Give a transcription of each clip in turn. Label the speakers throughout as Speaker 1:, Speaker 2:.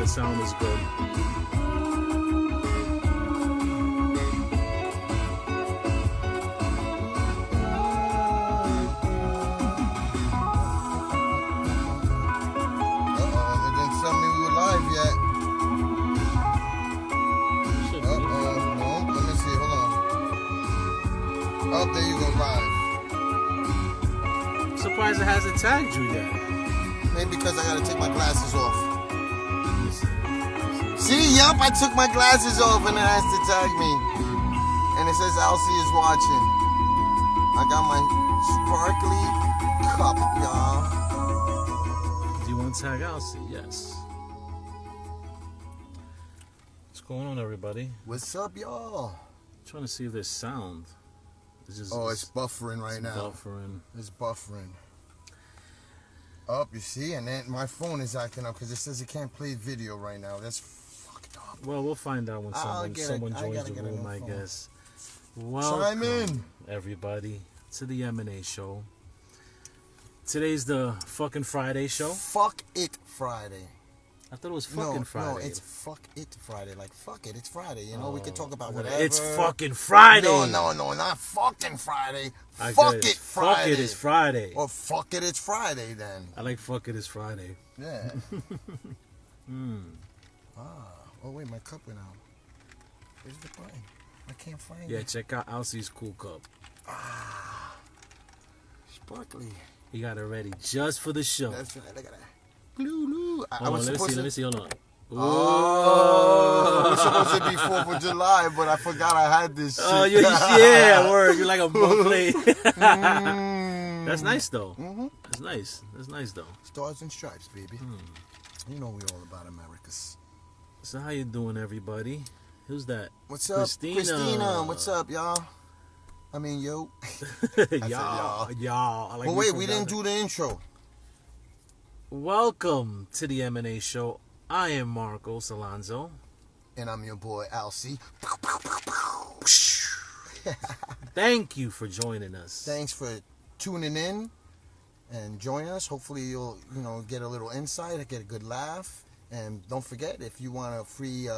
Speaker 1: sound is good.
Speaker 2: They didn't tell me we were live yet. No, let me see, hold on. Oh, there you go, live.
Speaker 1: I'm surprised it hasn't tagged you yet.
Speaker 2: Maybe because I gotta take my glasses off. See, yup, I took my glasses off and it has to tag me. And it says Alcy is watching. I got my sparkly cup, y'all.
Speaker 1: Do you want to tag Alcy? Yes. What's going on, everybody?
Speaker 2: What's up, y'all?
Speaker 1: Trying to see if there's sound.
Speaker 2: It's buffering right now.
Speaker 1: Buffering.
Speaker 2: It's buffering. Up, you see? And then my phone is acting up because it says it can't play video right now. That's fucked up.
Speaker 1: Well, we'll find out when someone joins the room, I guess. Welcome,
Speaker 2: Chime in,
Speaker 1: everybody, to the M&A show. Today's the fucking Friday show.
Speaker 2: Fuck it Friday.
Speaker 1: I thought it was fucking Friday.
Speaker 2: No, it's fuck it Friday. Like, fuck it, it's Friday. You know, we can talk about whatever.
Speaker 1: It's fucking Friday.
Speaker 2: No, not fucking Friday. Fuck it Friday.
Speaker 1: Fuck it, it's Friday.
Speaker 2: Or fuck it, it's Friday then.
Speaker 1: I like fuck it, it's Friday.
Speaker 2: Yeah. Oh, wait, my cup went out. Where's the button? I can't find it.
Speaker 1: Yeah, check out Alcy's cool cup.
Speaker 2: Sparkly.
Speaker 1: He got it ready just for the show.
Speaker 2: That's right, look at that. Glue.
Speaker 1: Let me see, hold on.
Speaker 2: Oh, it's supposed to be 4th of July, but I forgot I had this shit.
Speaker 1: Oh, yeah, word. You're like a buffet. That's nice, though.
Speaker 2: Mm-hmm.
Speaker 1: That's nice. That's nice, though.
Speaker 2: Stars and stripes, baby. You know we all about Americas.
Speaker 1: So how you doing, everybody? Who's that?
Speaker 2: What's up,
Speaker 1: Christina?
Speaker 2: What's up, y'all? I mean, yo.
Speaker 1: y'all.
Speaker 2: Well, wait, we didn't do the intro.
Speaker 1: Welcome to the M&A show. I am Marcos Alonso.
Speaker 2: And I'm your boy, Alcy.
Speaker 1: Thank you for joining us.
Speaker 2: Thanks for tuning in and joining us. Hopefully you'll, get a little insight, get a good laugh. And don't forget, if you want a free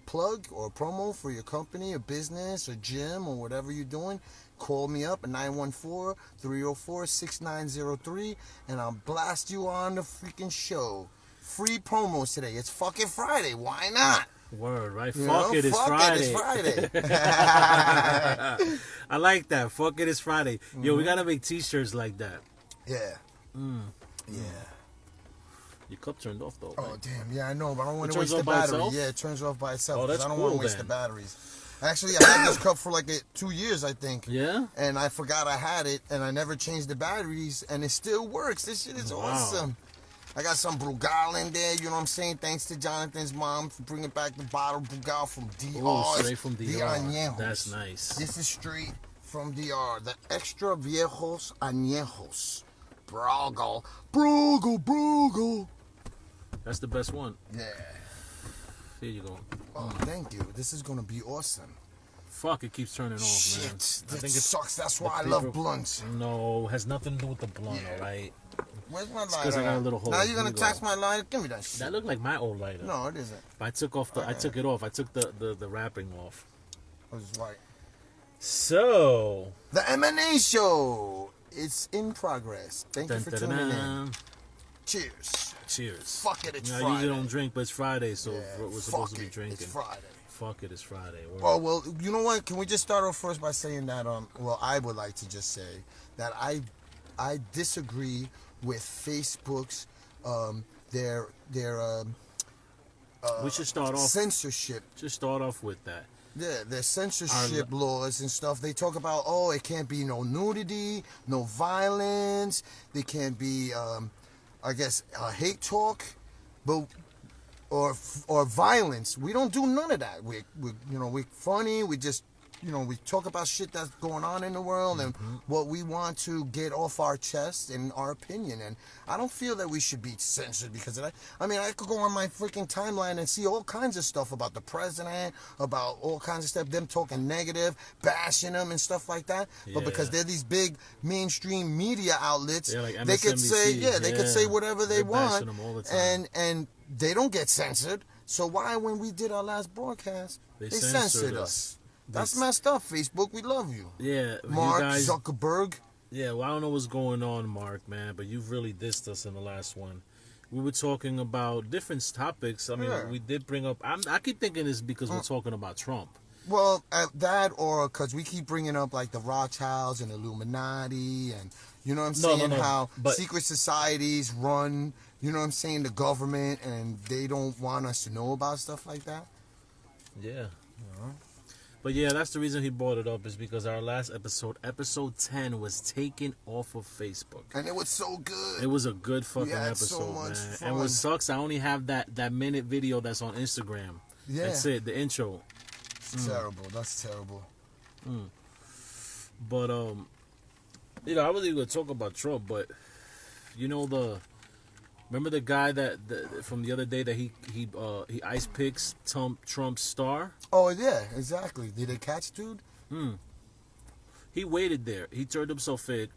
Speaker 2: plug or promo for your company or business or gym or whatever you're doing, call me up at 914-304-6903 and I'll blast you on the freaking show. Free promos today. It's fucking Friday. Why not?
Speaker 1: Word, right?
Speaker 2: It's
Speaker 1: Friday. I like that. Fuck it, it's Friday. Yo, we gotta make t-shirts like that.
Speaker 2: Yeah. Yeah.
Speaker 1: Your cup turned off, though.
Speaker 2: Oh,
Speaker 1: right?
Speaker 2: damn. Yeah, I know, but I don't want to
Speaker 1: It
Speaker 2: waste
Speaker 1: turns
Speaker 2: the
Speaker 1: off by
Speaker 2: battery.
Speaker 1: itself?
Speaker 2: Yeah, it turns off by itself.
Speaker 1: Oh, that's
Speaker 2: I don't
Speaker 1: cool,
Speaker 2: want to waste
Speaker 1: then.
Speaker 2: the batteries. Actually, I had this cup for like 2 years, I think.
Speaker 1: Yeah?
Speaker 2: And I forgot I had it, and I never changed the batteries, and it still works. This shit is awesome. I got some Brugal in there, you know what I'm saying? Thanks to Jonathan's mom for bringing back the bottle Brugal from DR.
Speaker 1: Oh, straight from DR.
Speaker 2: The Añejos.
Speaker 1: That's nice.
Speaker 2: This is straight from DR. The Extra Viejos Añejos. Brugal.
Speaker 1: That's the best one.
Speaker 2: Yeah.
Speaker 1: Here you go.
Speaker 2: Oh, thank you. This is going to be awesome.
Speaker 1: Fuck, it keeps turning off,
Speaker 2: Shit,
Speaker 1: man.
Speaker 2: that sucks. That's why I love blunts.
Speaker 1: No, has nothing to do with the blunt, all right?
Speaker 2: Where's my lighter?
Speaker 1: Because I got a little hole.
Speaker 2: Now you're gonna tax my lighter? Give me that shit.
Speaker 1: That looked like my old lighter.
Speaker 2: No, it isn't.
Speaker 1: But I took off I took it off. I took the wrapping off.
Speaker 2: I was white.
Speaker 1: So
Speaker 2: the M&A show. It's in progress. Thank you for tuning in. Cheers.
Speaker 1: Cheers.
Speaker 2: Fuck it, it's
Speaker 1: I
Speaker 2: Friday.
Speaker 1: usually don't drink, but it's Friday, so
Speaker 2: Yeah,
Speaker 1: we're supposed to be
Speaker 2: It's
Speaker 1: drinking.
Speaker 2: Friday.
Speaker 1: Fuck it, it's Friday.
Speaker 2: Oh, well, you know what? Can we just start off first by saying that, well, I would like to just say that I disagree with Facebook's,
Speaker 1: we should start off
Speaker 2: censorship.
Speaker 1: Just start off with that.
Speaker 2: Yeah, their censorship laws and stuff. They talk about, it can't be no nudity, no violence. There can't be, hate talk, but or violence. We don't do none of that. We're funny. We just, we talk about shit that's going on in the world and what we want to get off our chest and our opinion. And I don't feel that we should be censored because of that. I mean, I could go on my freaking timeline and see all kinds of stuff about the president, about all kinds of stuff, them talking negative, bashing them and stuff like that. Yeah. But because they're these big mainstream media outlets,
Speaker 1: like
Speaker 2: they could say,
Speaker 1: MSNBC.
Speaker 2: they could say whatever they want.
Speaker 1: Them all the time.
Speaker 2: And they don't get censored. So why, when we did our last broadcast, they censored us? That's messed up. Facebook, we love you.
Speaker 1: Yeah,
Speaker 2: Mark
Speaker 1: you guys,
Speaker 2: Zuckerberg.
Speaker 1: Yeah, well, I don't know what's going on, Mark, man, but you've really dissed us in the last one. We were talking about different topics. I mean, we did bring up. I keep thinking it's because we're talking about Trump.
Speaker 2: Well, that or because we keep bringing up like the Rothschilds and Illuminati and you know what I'm saying, how secret societies run, you know what I'm saying, the government, and they don't want us to know about stuff like that.
Speaker 1: Yeah. But yeah, that's the reason he brought it up, is because our last episode, episode 10, was taken off of Facebook.
Speaker 2: And it was so good.
Speaker 1: It was a good fucking
Speaker 2: had
Speaker 1: episode,
Speaker 2: so much
Speaker 1: man.
Speaker 2: fun.
Speaker 1: And what sucks, I only have that minute video that's on Instagram.
Speaker 2: Yeah.
Speaker 1: That's it, the intro.
Speaker 2: It's terrible. That's terrible.
Speaker 1: But, you know, I wasn't going to talk about Trump, but, you know, remember the guy that from the other day that he ice picks Trump's star?
Speaker 2: Oh yeah, exactly. Did they catch dude?
Speaker 1: He waited there. He turned himself in,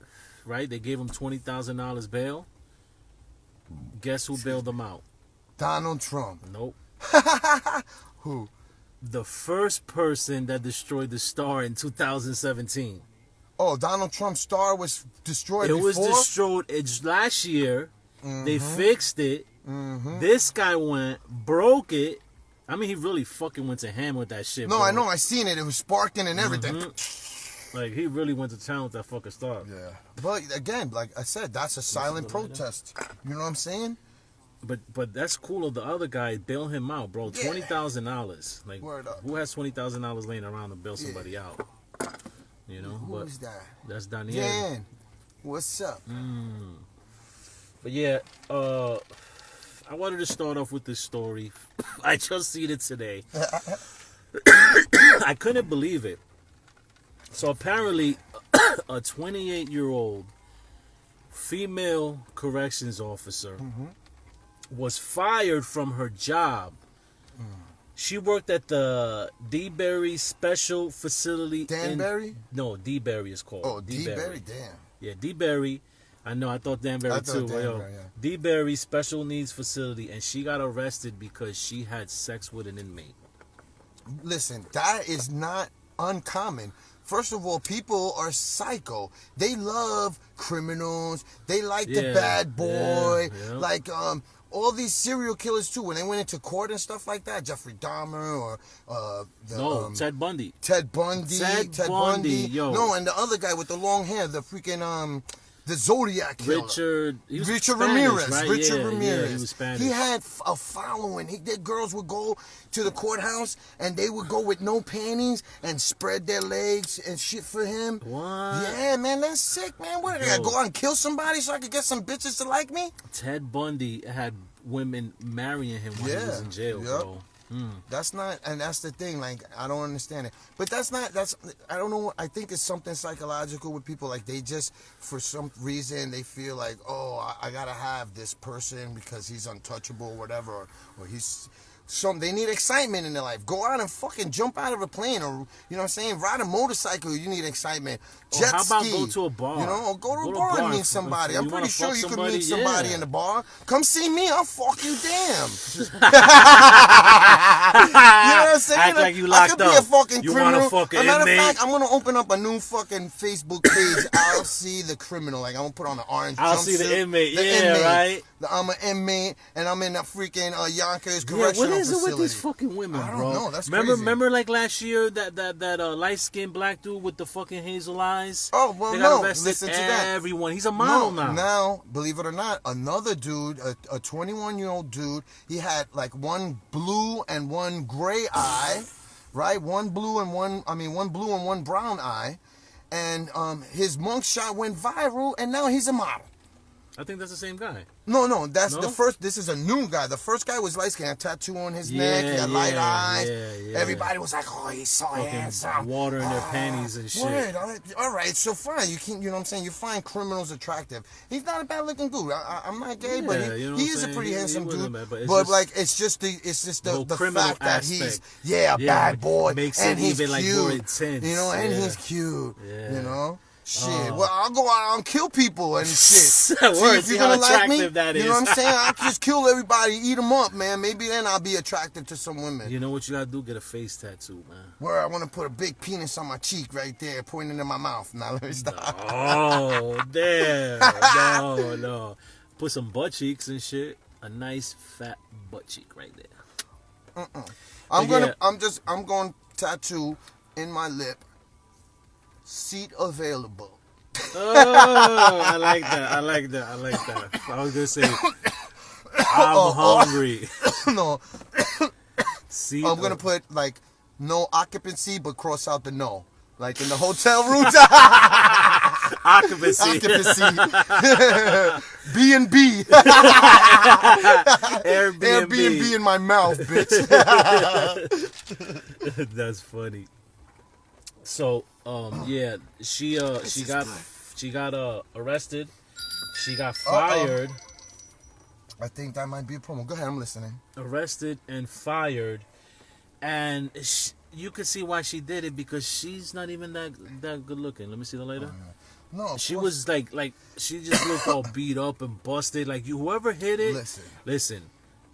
Speaker 1: right? They gave him $20,000 bail. Guess who bailed him out?
Speaker 2: Donald Trump.
Speaker 1: Nope.
Speaker 2: Who?
Speaker 1: The first person that destroyed the star in 2017.
Speaker 2: Oh, Donald Trump's star was destroyed before?
Speaker 1: It was destroyed last year. They fixed it. This guy broke it. I mean, he really fucking went to ham with that shit.
Speaker 2: No,
Speaker 1: bro.
Speaker 2: I know. I seen it. It was sparking and everything.
Speaker 1: Like, he really went to town with that fucking star.
Speaker 2: Yeah. But again, like I said, that's a silent protest. You know what I'm saying?
Speaker 1: But that's cool of the other guy. Bail him out, bro.
Speaker 2: Yeah.
Speaker 1: $20,000. Like,
Speaker 2: Word up.
Speaker 1: who has $20,000 laying around to bail somebody out? You know?
Speaker 2: Who is that?
Speaker 1: That's Daniel.
Speaker 2: Dan, what's up?
Speaker 1: But yeah, I wanted to start off with this story. I just seen it today. I couldn't believe it. So apparently, a 28-year-old female corrections officer was fired from her job. She worked at the DeBerry Special Facility.
Speaker 2: Danbury?
Speaker 1: No, DeBerry is called.
Speaker 2: Oh, DeBerry, damn.
Speaker 1: Yeah, DeBerry. I know, I thought Danbury too. DeBerry Special Needs Facility, and she got arrested because she had sex with an inmate.
Speaker 2: Listen, that is not uncommon. First of all, people are psycho. They love criminals. They like the bad boy.
Speaker 1: Yeah.
Speaker 2: Like all these serial killers too. When they went into court and stuff like that, Jeffrey Dahmer or
Speaker 1: Ted Bundy.
Speaker 2: Ted Bundy.
Speaker 1: Ted Bundy. Yo.
Speaker 2: No, and the other guy with the long hair, the freaking the Zodiac killer.
Speaker 1: Richard
Speaker 2: Spanish,
Speaker 1: Ramirez. Right?
Speaker 2: Richard Ramirez.
Speaker 1: Yeah, he was Spanish.
Speaker 2: He had a following. The girls would go to the courthouse and they would go with no panties and spread their legs and shit for him.
Speaker 1: What?
Speaker 2: Yeah, man, that's sick, man. What, I gotta go out and kill somebody so I could get some bitches to like me?
Speaker 1: Ted Bundy had women marrying him when he was in jail, bro.
Speaker 2: That's not, and that's the thing, like, I don't understand it. But I don't know, I think it's something psychological with people, like, they just, for some reason, they feel like, oh, I gotta have this person because he's untouchable or whatever, or he's, they need excitement in their life. Go out and fucking jump out of a plane, or, you know what I'm saying, ride a motorcycle, you need excitement. Jet
Speaker 1: how about
Speaker 2: ski,
Speaker 1: go to a bar?
Speaker 2: You know, or go to a bar and meet somebody. I'm pretty sure you can meet somebody in the bar. Come see me, I'll fuck you, damn. You know what I'm saying?
Speaker 1: Act like you locked
Speaker 2: I could be a
Speaker 1: up.
Speaker 2: fucking
Speaker 1: You
Speaker 2: criminal.
Speaker 1: want a fucking
Speaker 2: As a matter of
Speaker 1: inmate?
Speaker 2: fact, I'm gonna open up a new fucking Facebook page. I'll see the criminal. Like, I'm gonna put on an orange
Speaker 1: I'll
Speaker 2: jumpsuit.
Speaker 1: see the inmate. Right?
Speaker 2: I'm an inmate, and I'm in that freaking Yonkers
Speaker 1: Yeah,
Speaker 2: correctional
Speaker 1: what is it
Speaker 2: facility.
Speaker 1: with these fucking women,
Speaker 2: I don't
Speaker 1: bro?
Speaker 2: know. That's
Speaker 1: remember,
Speaker 2: crazy.
Speaker 1: Remember, like last year, that light-skinned black dude with the fucking hazel eyes?
Speaker 2: Oh, well,
Speaker 1: they
Speaker 2: no.
Speaker 1: got arrested.
Speaker 2: Listen to that.
Speaker 1: Everyone. He's a model
Speaker 2: No,
Speaker 1: now.
Speaker 2: now, believe it or not, another dude, a 21-year-old dude, he had like one blue and one gray eye, right? One blue and one brown eye, and his mugshot went viral, and now he's a model.
Speaker 1: I think that's the same guy.
Speaker 2: No, that's
Speaker 1: No?
Speaker 2: the first. This is a new guy. The first guy was light skin, a tattoo on his neck, he had light eyes.
Speaker 1: Yeah.
Speaker 2: Everybody was like, "Oh, he's so handsome."
Speaker 1: Water in their panties and shit.
Speaker 2: Word, all right, so fine. You know what I'm saying? You find criminals attractive. He's not a bad looking dude. I'm not gay, but
Speaker 1: you know
Speaker 2: he
Speaker 1: what
Speaker 2: is
Speaker 1: I'm
Speaker 2: a pretty
Speaker 1: saying?
Speaker 2: handsome
Speaker 1: He
Speaker 2: dude.
Speaker 1: wasn't bad,
Speaker 2: But
Speaker 1: it's just
Speaker 2: it's just the
Speaker 1: whole criminal
Speaker 2: fact that he's
Speaker 1: aspect.
Speaker 2: a bad boy
Speaker 1: Makes
Speaker 2: and
Speaker 1: it
Speaker 2: he's
Speaker 1: even
Speaker 2: cute.
Speaker 1: like more intense.
Speaker 2: You know, and
Speaker 1: Yeah.
Speaker 2: he's cute.
Speaker 1: Yeah.
Speaker 2: You know. Shit, well, I'll go out and kill people and shit.
Speaker 1: Word,
Speaker 2: if
Speaker 1: see
Speaker 2: you're
Speaker 1: how
Speaker 2: gonna like me,
Speaker 1: attractive that
Speaker 2: you know what
Speaker 1: is.
Speaker 2: I'm saying? I'll just kill everybody, eat them up, man. Maybe then I'll be attracted to some women.
Speaker 1: You know what you gotta do? Get a face tattoo, man.
Speaker 2: Where I want to put a big penis on my cheek right there, pointing in my mouth. Now let me stop.
Speaker 1: Oh, damn. No. Put some butt cheeks and shit. A nice fat butt cheek right there.
Speaker 2: I'm going tattoo in my lip. Seat available.
Speaker 1: Oh, I like that. I was gonna say, I'm hungry.
Speaker 2: No,
Speaker 1: See,
Speaker 2: I'm gonna put like no occupancy, but cross out the no, like in the hotel rooms.
Speaker 1: occupancy.
Speaker 2: B&B.
Speaker 1: Airbnb
Speaker 2: in my mouth, bitch.
Speaker 1: That's funny. So, yeah, she got arrested. She got fired.
Speaker 2: I think that might be a promo. Go ahead, I'm listening.
Speaker 1: Arrested and fired, and you could see why she did it because she's not even that good looking. Let me see the later.
Speaker 2: No,
Speaker 1: she was like she just looked all beat up and busted. Like whoever hit it. Listen.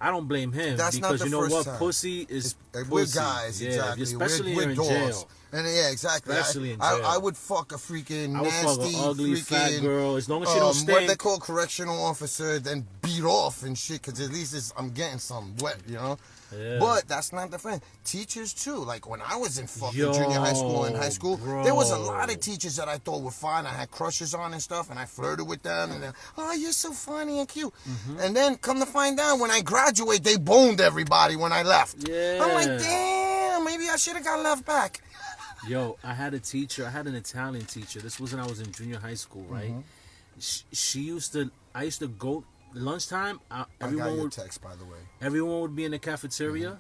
Speaker 1: I don't blame him because you know what, pussy is pussy.
Speaker 2: We're guys,
Speaker 1: yeah,
Speaker 2: exactly.
Speaker 1: Especially
Speaker 2: we're
Speaker 1: in
Speaker 2: dogs.
Speaker 1: jail.
Speaker 2: And yeah, exactly.
Speaker 1: Especially in jail.
Speaker 2: I would fuck a freaking
Speaker 1: I would
Speaker 2: nasty,
Speaker 1: fuck an ugly fat girl as long as she don't
Speaker 2: what
Speaker 1: stink.
Speaker 2: they call correctional officer, then beat off and shit. Because at least I'm getting some wet, you know.
Speaker 1: Yeah.
Speaker 2: But that's not the thing. Teachers too. Like when I was in fucking junior high school and high school, there was a lot of teachers that I thought were fine. I had crushes on and stuff, and I flirted with them. And oh, you're so funny and cute. And then come to find out, when I graduate, they boned everybody when I left.
Speaker 1: Yeah.
Speaker 2: I'm like, damn, maybe I should have got left back.
Speaker 1: Yo, I had an Italian teacher. This was when I was in junior high school, right? I used to go lunchtime. Everyone
Speaker 2: I got your
Speaker 1: would
Speaker 2: text, by the way.
Speaker 1: Everyone would be in the cafeteria.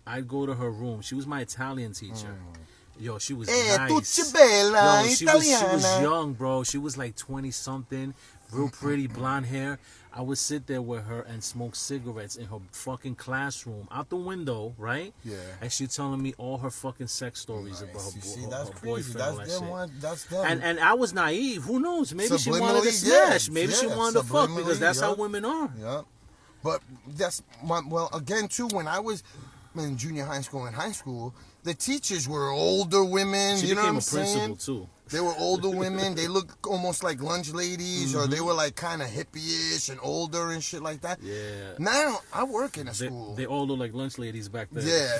Speaker 1: I'd go to her room. She was my Italian teacher. Yo, she was nice.
Speaker 2: Tutti bella,
Speaker 1: Yo, she was young, bro. She was like 20 something, real pretty, blonde hair. I would sit there with her and smoke cigarettes in her fucking classroom, out the window, right?
Speaker 2: Yeah.
Speaker 1: And she telling me all her fucking sex stories about her boyfriend.
Speaker 2: That's them.
Speaker 1: And I was naive. Who knows? Maybe she wanted to
Speaker 2: Subliminally,
Speaker 1: smash. Maybe she wanted to fuck because that's how women are.
Speaker 2: Yeah. But again, too, when I was in junior high school and high school, the teachers were older women.
Speaker 1: She
Speaker 2: you know what
Speaker 1: became
Speaker 2: I'm
Speaker 1: a
Speaker 2: saying?
Speaker 1: principal, too.
Speaker 2: They were older women. They looked almost like lunch ladies, or they were like kind of hippie-ish and older and shit like that.
Speaker 1: Yeah.
Speaker 2: Now I work in a school.
Speaker 1: They all look like lunch ladies back then.
Speaker 2: Yeah,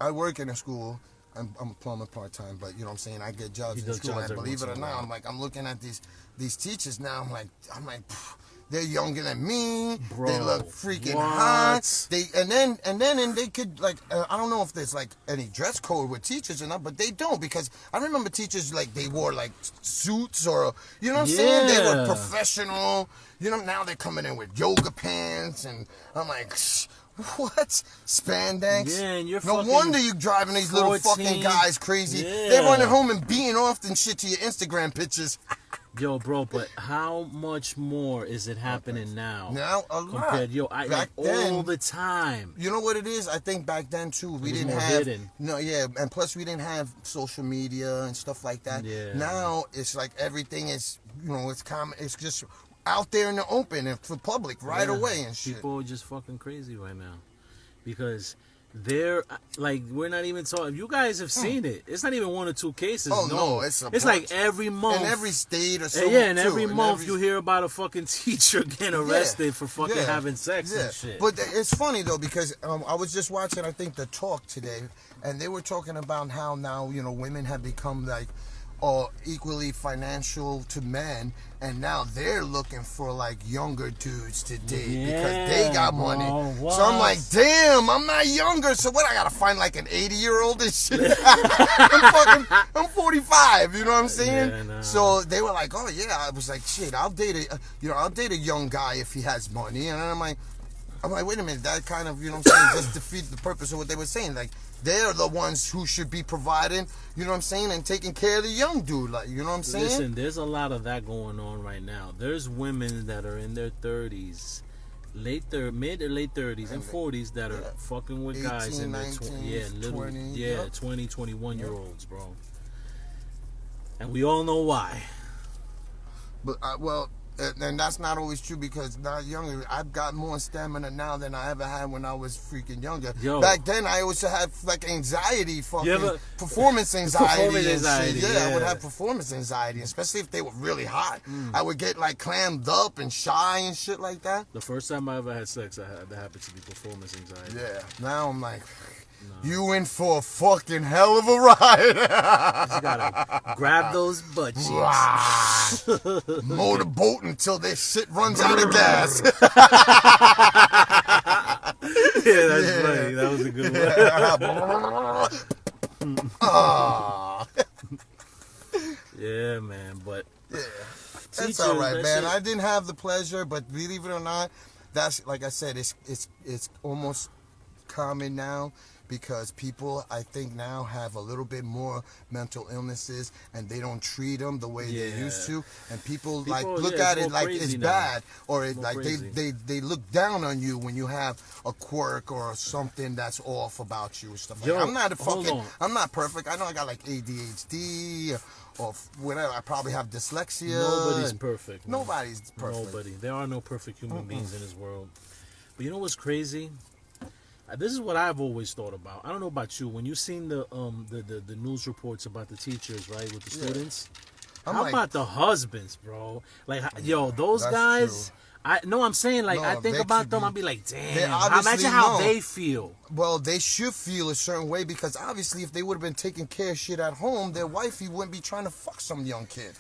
Speaker 2: I work in a school. I'm a plumber part-time, but you know what I'm saying, I get jobs in school, and believe it or not, I'm looking at these teachers now. I'm like, they're younger than me.
Speaker 1: Bro,
Speaker 2: they look freaking hot. And then they could like I don't know if there's like any dress code with teachers or not, but they don't, because I remember teachers like they wore like suits, or you know what I'm saying? They were professional. You know, now they're coming in with yoga pants, and I'm like, what? Spandex?
Speaker 1: Yeah, and you're
Speaker 2: no wonder you driving these 14, little fucking guys crazy. Yeah. They're running home and beating off and shit to your Instagram pictures.
Speaker 1: Yo, bro, but how much more is it happening now?
Speaker 2: Now, a lot.
Speaker 1: Back then, all the time.
Speaker 2: You know what it is? I think back then, too, we didn't have... Hidden. No, yeah, and plus we didn't have social media and stuff like that.
Speaker 1: Yeah.
Speaker 2: Now, it's like everything is, it's common. It's just out there in the open and for public right away and shit.
Speaker 1: People are just fucking crazy right now. Because... they're like, we're not even talking. You guys have seen it. It's not even 1 or 2 cases.
Speaker 2: Oh no, it's
Speaker 1: like every month
Speaker 2: in every state or so.
Speaker 1: Yeah, and every month you hear about a fucking teacher getting arrested for fucking having sex and shit.
Speaker 2: But it's funny though, because I was just watching, I think, The Talk today, and they were talking about how now women have become like equally financial to men, and now they're looking for like younger dudes to date because they got money. So I'm like, damn, I'm not younger. So what? I gotta find like an 80-year-old and shit. I'm 45. You know what I'm saying?
Speaker 1: Yeah, nah.
Speaker 2: So they were like, oh yeah. I was like, shit, I'll date a young guy if he has money. And then I'm like, wait a minute, that kind of, you know what I'm saying, just defeats the purpose of what they were saying. Like, they're the ones who should be providing, you know what I'm saying, and taking care of the young dude, like, you know what I'm saying?
Speaker 1: Listen, there's a lot of that going on right now. There's women that are in their 30s, mid or late 30s and 40s that are fucking with 18, guys in their
Speaker 2: 20,
Speaker 1: 20, 21 year olds, bro. And we all know why.
Speaker 2: But and that's not always true because not younger. I've got more stamina now than I ever had when I was freaking younger.
Speaker 1: Yo.
Speaker 2: Back then, I used to have like anxiety, performance anxiety.
Speaker 1: Performance anxiety,
Speaker 2: Yeah, I would
Speaker 1: yeah.
Speaker 2: have performance anxiety, especially if they were really hot. I would get like clammed up and shy and shit like that.
Speaker 1: The first time I ever had sex, that happened to be performance anxiety.
Speaker 2: Yeah. Now I'm like, you in for a fucking hell of a ride.
Speaker 1: You gotta grab those butt cheeks.
Speaker 2: Mow the boat until their shit runs out of gas.
Speaker 1: Yeah, that's funny. That was a good one. Yeah, man. But
Speaker 2: That's
Speaker 1: teachers,
Speaker 2: all right,
Speaker 1: that
Speaker 2: man.
Speaker 1: shit-
Speaker 2: I didn't have the pleasure, but believe it or not, that's like I said, it's almost common now because people, I think, now have a little bit more mental illnesses and they don't treat them the way they
Speaker 1: Yeah.
Speaker 2: used to, and people
Speaker 1: People,
Speaker 2: like look
Speaker 1: yeah,
Speaker 2: at
Speaker 1: it's
Speaker 2: it
Speaker 1: more
Speaker 2: like
Speaker 1: crazy
Speaker 2: it's
Speaker 1: now.
Speaker 2: bad, or it,
Speaker 1: More
Speaker 2: like
Speaker 1: crazy.
Speaker 2: they look down on you when you have a quirk or something that's off about you and stuff.
Speaker 1: Yo,
Speaker 2: Like I'm not
Speaker 1: hold on.
Speaker 2: I'm not perfect. I know I got like ADHD or whatever. I probably have dyslexia.
Speaker 1: Nobody's
Speaker 2: and
Speaker 1: perfect. man.
Speaker 2: Nobody's perfect.
Speaker 1: Nobody. There are no perfect human beings in this world. But you know what's crazy? This is what I've always thought about. I don't know about you. When you seen the news reports about the teachers, right, with the students,
Speaker 2: I'm
Speaker 1: how
Speaker 2: like-
Speaker 1: about the husbands, bro? Like, yo, those
Speaker 2: that's
Speaker 1: guys.
Speaker 2: true.
Speaker 1: I'm saying, like,
Speaker 2: No,
Speaker 1: I think
Speaker 2: they
Speaker 1: about
Speaker 2: should
Speaker 1: them.
Speaker 2: be-
Speaker 1: I'd be like,
Speaker 2: they
Speaker 1: damn.
Speaker 2: obviously
Speaker 1: Imagine how
Speaker 2: know.
Speaker 1: they feel.
Speaker 2: Well, they should feel a certain way because obviously, if they would have been taking care of shit at home, their wifey wouldn't be trying to fuck some young kid.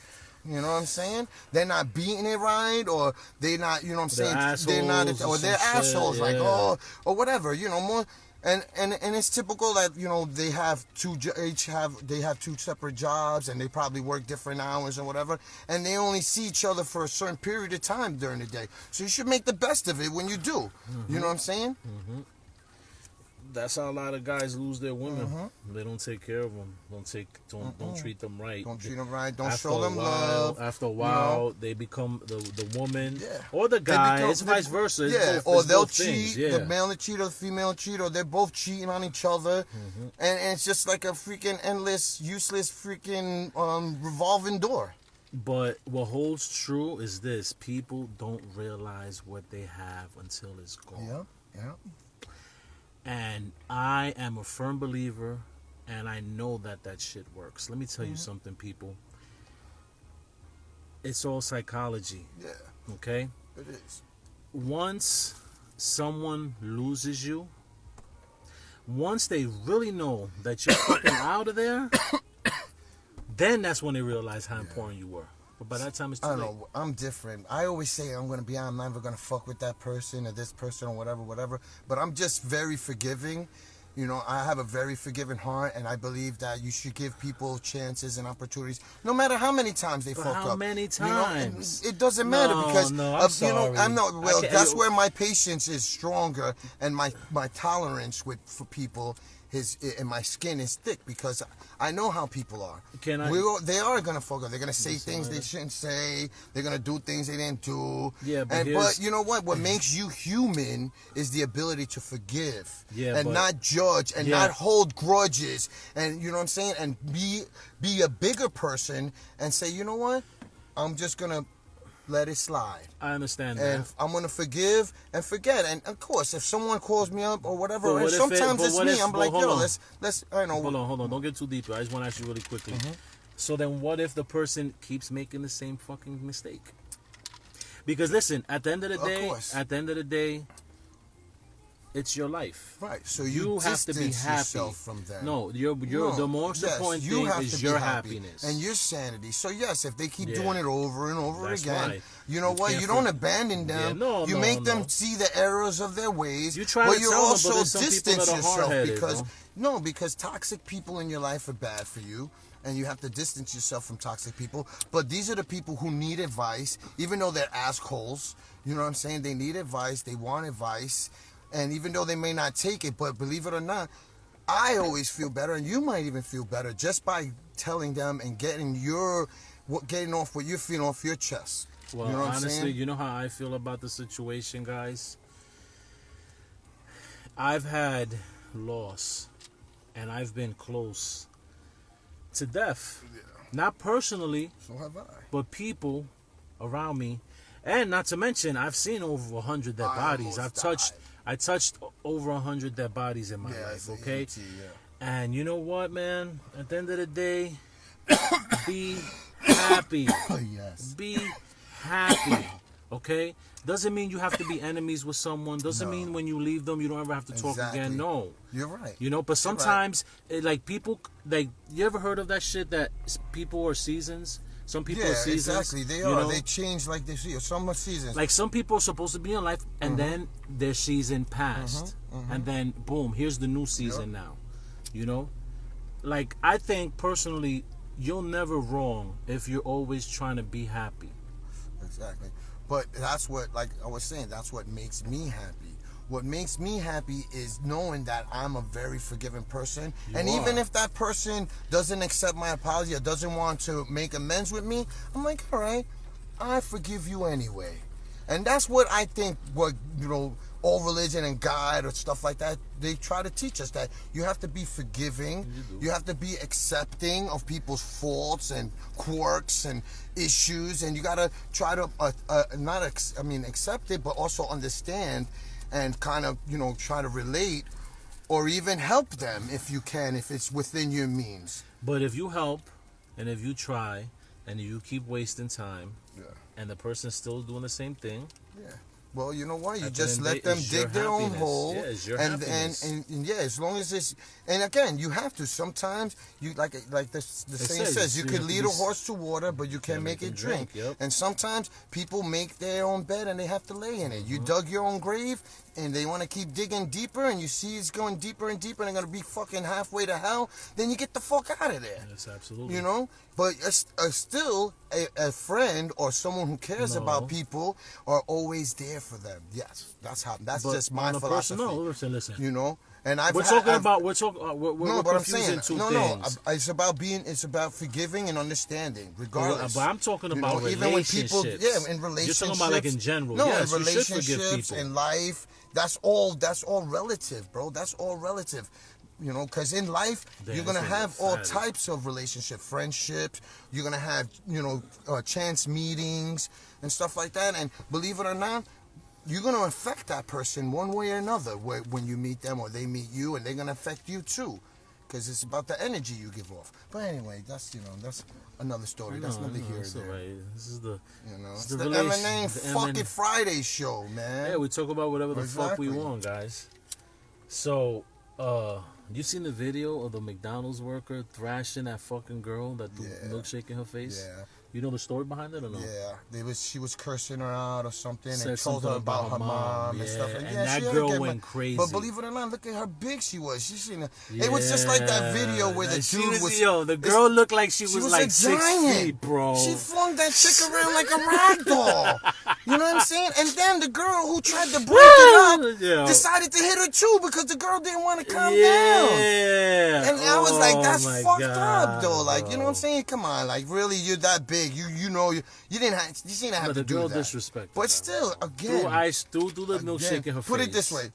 Speaker 2: You know what I'm saying? They're not beating it right, or they're not. You know what I'm saying?
Speaker 1: They're
Speaker 2: not,
Speaker 1: assholes
Speaker 2: or
Speaker 1: and
Speaker 2: they're
Speaker 1: some shit,
Speaker 2: assholes, like
Speaker 1: yeah.
Speaker 2: or whatever. You know more. And it's typical that they have they have two separate jobs and they probably work different hours and whatever, and they only see each other for a certain period of time during the day. So you should make the best of it when you do. You know what I'm saying?
Speaker 1: That's how a lot of guys lose their women. They don't take care of them. Don't treat them right.
Speaker 2: Don't treat them right. Don't
Speaker 1: After
Speaker 2: show
Speaker 1: a
Speaker 2: them
Speaker 1: while-
Speaker 2: love.
Speaker 1: After a
Speaker 2: you
Speaker 1: while,
Speaker 2: know?
Speaker 1: they become the woman
Speaker 2: Yeah.
Speaker 1: or the
Speaker 2: They
Speaker 1: guy.
Speaker 2: become-
Speaker 1: It's vice versa. It's
Speaker 2: Yeah,
Speaker 1: both,
Speaker 2: or
Speaker 1: it's
Speaker 2: they'll
Speaker 1: both things.
Speaker 2: cheat. The male will cheat or the female will cheat, or they're both cheating on each other, and it's just like a freaking endless, useless, freaking revolving door.
Speaker 1: But what holds true is this: people don't realize what they have until it's gone.
Speaker 2: Yeah.
Speaker 1: And I am a firm believer, and I know that shit works. Let me tell you something, people. It's all psychology,
Speaker 2: Yeah,
Speaker 1: okay?
Speaker 2: it is.
Speaker 1: Once someone loses you, once they really know that you're fucking out of there, then that's when they realize how important you were. But by that time, it's too
Speaker 2: I don't
Speaker 1: late.
Speaker 2: know. I'm different. I always say I'm never gonna fuck with that person or this person or whatever. But I'm just very forgiving. I have a very forgiving heart, and I believe that you should give people chances and opportunities, no matter how many times they
Speaker 1: But
Speaker 2: fuck
Speaker 1: how
Speaker 2: up.
Speaker 1: many
Speaker 2: It
Speaker 1: times?
Speaker 2: doesn't matter
Speaker 1: No,
Speaker 2: because
Speaker 1: no, I'm sorry.
Speaker 2: I'm not.
Speaker 1: I
Speaker 2: Well,
Speaker 1: can't-
Speaker 2: that's where my patience is stronger, and my tolerance for people and my skin is thick because I know how people are. They are gonna fuck up. They're gonna say things they shouldn't say. They're gonna do things they didn't do.
Speaker 1: Yeah, but
Speaker 2: but you know what? What makes you human is the ability to forgive and
Speaker 1: but-
Speaker 2: not judge and not hold grudges, and you know what I'm saying, and be a bigger person and say, you know what, I'm just gonna let it slide.
Speaker 1: I understand
Speaker 2: And
Speaker 1: that.
Speaker 2: I'm gonna forgive and forget. And of course, if someone calls me up or whatever,
Speaker 1: But
Speaker 2: and
Speaker 1: what if
Speaker 2: sometimes it's me, I'm like,
Speaker 1: hold
Speaker 2: yo,
Speaker 1: on.
Speaker 2: let's. I know.
Speaker 1: Hold on. Don't get too deep. I just want to ask you really quickly. So then what if the person keeps making the same fucking mistake? Because listen, at the end of the day, it's your life.
Speaker 2: Right. So
Speaker 1: You have to be
Speaker 2: distance
Speaker 1: happy.
Speaker 2: yourself from them.
Speaker 1: No, the most important thing is your happiness.
Speaker 2: and your sanity. So yes, if they keep
Speaker 1: Yeah.
Speaker 2: doing it over and over
Speaker 1: That's
Speaker 2: again,
Speaker 1: right.
Speaker 2: you know
Speaker 1: You
Speaker 2: what?
Speaker 1: can't
Speaker 2: You don't
Speaker 1: for-
Speaker 2: abandon them.
Speaker 1: Yeah,
Speaker 2: you
Speaker 1: no,
Speaker 2: make them
Speaker 1: no.
Speaker 2: see the errors of their ways.
Speaker 1: You try
Speaker 2: but
Speaker 1: to
Speaker 2: you
Speaker 1: tell them, but
Speaker 2: also
Speaker 1: there's some people
Speaker 2: distance
Speaker 1: that are
Speaker 2: yourself
Speaker 1: hard-headed,
Speaker 2: because
Speaker 1: bro.
Speaker 2: because toxic people in your life are bad for you. And you have to distance yourself from toxic people. But these are the people who need advice, even though they're assholes. You know what I'm saying? They need advice. They want advice. And even though they may not take it, but believe it or not, I always feel better, and you might even feel better just by telling them and getting off what you're feeling off your chest.
Speaker 1: Well,
Speaker 2: you know what I'm
Speaker 1: honestly,
Speaker 2: saying?
Speaker 1: you know how I feel about the situation, guys? I've had loss, and I've been close to death. Not personally,
Speaker 2: So have I.
Speaker 1: but people around me. And not to mention, I've seen over 100 dead
Speaker 2: I
Speaker 1: bodies.
Speaker 2: almost
Speaker 1: I touched over 100 dead bodies in my life,
Speaker 2: it's an
Speaker 1: okay?
Speaker 2: ET, yeah.
Speaker 1: And you know what, man? At the end of the day, be happy.
Speaker 2: Oh, yes.
Speaker 1: Be happy, okay? Doesn't mean you have to be enemies with someone. Doesn't
Speaker 2: No.
Speaker 1: mean when you leave them, you don't ever have to talk
Speaker 2: Exactly.
Speaker 1: again. No.
Speaker 2: You're right.
Speaker 1: You know, but sometimes, like people, like, you ever heard of that shit that people are seasons? Some people
Speaker 2: Yeah,
Speaker 1: are seasons.
Speaker 2: exactly. They
Speaker 1: you
Speaker 2: are.
Speaker 1: know?
Speaker 2: They change like they see. Some are seasons.
Speaker 1: Like some people are supposed to be in life, and then their season passed, and then boom, here's the new season now. You know, like I think personally, you're never wrong if you're always trying to be happy.
Speaker 2: Exactly. But that's what, like I was saying, that's what makes me happy. What makes me happy is knowing that I'm a very forgiving person. And even if that person doesn't accept my apology or doesn't want to make amends with me, I'm like, all right, I forgive you anyway. And that's what I think, what, you know, all religion and God or stuff like that, they try to teach us, that you have to be forgiving, you have to be accepting of people's faults and quirks and issues, and you got to try to accept it, but also understand and kind of, you know, try to relate or even help them if you can, if it's within your means.
Speaker 1: But if you help, and if you try, and you keep wasting time, and the person's still doing the same thing,
Speaker 2: well, you know what? You
Speaker 1: At the
Speaker 2: just
Speaker 1: end
Speaker 2: let
Speaker 1: of the day,
Speaker 2: them
Speaker 1: it's your
Speaker 2: dig their own
Speaker 1: happiness.
Speaker 2: hole.
Speaker 1: Yeah, it's your
Speaker 2: and,
Speaker 1: happiness.
Speaker 2: and yeah, as long as it's, and again, you have to. Sometimes you like the saying says, you
Speaker 1: you
Speaker 2: can
Speaker 1: have to
Speaker 2: lead
Speaker 1: be
Speaker 2: a horse to water, but you can't make it drink.
Speaker 1: Yep.
Speaker 2: And sometimes people make their own bed and they have to lay in it. You dug your own grave, and they want to keep digging deeper, and you see it's going deeper and deeper, and they're gonna be fucking halfway to hell. Then you get the fuck out of there.
Speaker 1: yes, absolutely.
Speaker 2: You know, but still, a friend or someone who cares about people are always there for them. Yes, that's
Speaker 1: But
Speaker 2: just my
Speaker 1: on a
Speaker 2: philosophy.
Speaker 1: personal, listen.
Speaker 2: You know, and
Speaker 1: We're confusing two
Speaker 2: no,
Speaker 1: things.
Speaker 2: it's about forgiving and understanding, regardless.
Speaker 1: But I'm talking about
Speaker 2: even when people,
Speaker 1: relationships.
Speaker 2: in relationships.
Speaker 1: You're talking about like in general.
Speaker 2: No,
Speaker 1: yes,
Speaker 2: in
Speaker 1: you should forgive
Speaker 2: relationships,
Speaker 1: people.
Speaker 2: in life, that's all relative, bro. That's all relative. You know, because in life, you're going to have all types of relationship, friendships. You're going to have, you know, chance meetings and stuff like that. And believe it or not, you're going to affect that person one way or another when you meet them or they meet you, and they're going to affect you too, because it's about the energy you give off. But anyway, that's another story. That's neither here nor there.
Speaker 1: Right. This is the,
Speaker 2: It's
Speaker 1: the
Speaker 2: the
Speaker 1: relation-
Speaker 2: M&A
Speaker 1: the
Speaker 2: fucking
Speaker 1: M&A.
Speaker 2: Friday show, man.
Speaker 1: Yeah, we talk about whatever the fuck we
Speaker 2: Exactly.
Speaker 1: want, guys. So, you seen the video of the McDonald's worker thrashing that fucking girl that threw milkshake in her face?
Speaker 2: Yeah.
Speaker 1: You know the story behind it or no?
Speaker 2: Yeah, she was cursing her out or something,
Speaker 1: Said
Speaker 2: and told her
Speaker 1: something
Speaker 2: about her mom and
Speaker 1: yeah,
Speaker 2: stuff.
Speaker 1: and
Speaker 2: yeah,
Speaker 1: that
Speaker 2: she
Speaker 1: girl
Speaker 2: get
Speaker 1: went
Speaker 2: mad.
Speaker 1: crazy.
Speaker 2: But believe it or not, look at how big she was. It was just like that video where the
Speaker 1: She
Speaker 2: dude was.
Speaker 1: Yo, the girl looked like she was like
Speaker 2: a
Speaker 1: 6
Speaker 2: giant.
Speaker 1: feet, bro.
Speaker 2: She flung that chick around like a rag doll. You know what I'm saying? And then the girl who tried to break it
Speaker 1: Yo.
Speaker 2: up decided to hit her too because the girl didn't want to calm down.
Speaker 1: Yeah.
Speaker 2: And I was like, that's
Speaker 1: my
Speaker 2: fucked
Speaker 1: God,
Speaker 2: up, though. Like,
Speaker 1: bro.
Speaker 2: you know what I'm saying? Come on, like, really, you're that big. You know, you didn't have
Speaker 1: But
Speaker 2: to
Speaker 1: the
Speaker 2: do
Speaker 1: girl
Speaker 2: that.
Speaker 1: disrespected
Speaker 2: But
Speaker 1: her.
Speaker 2: still, again,
Speaker 1: Threw the milkshake in her face.
Speaker 2: put it this way.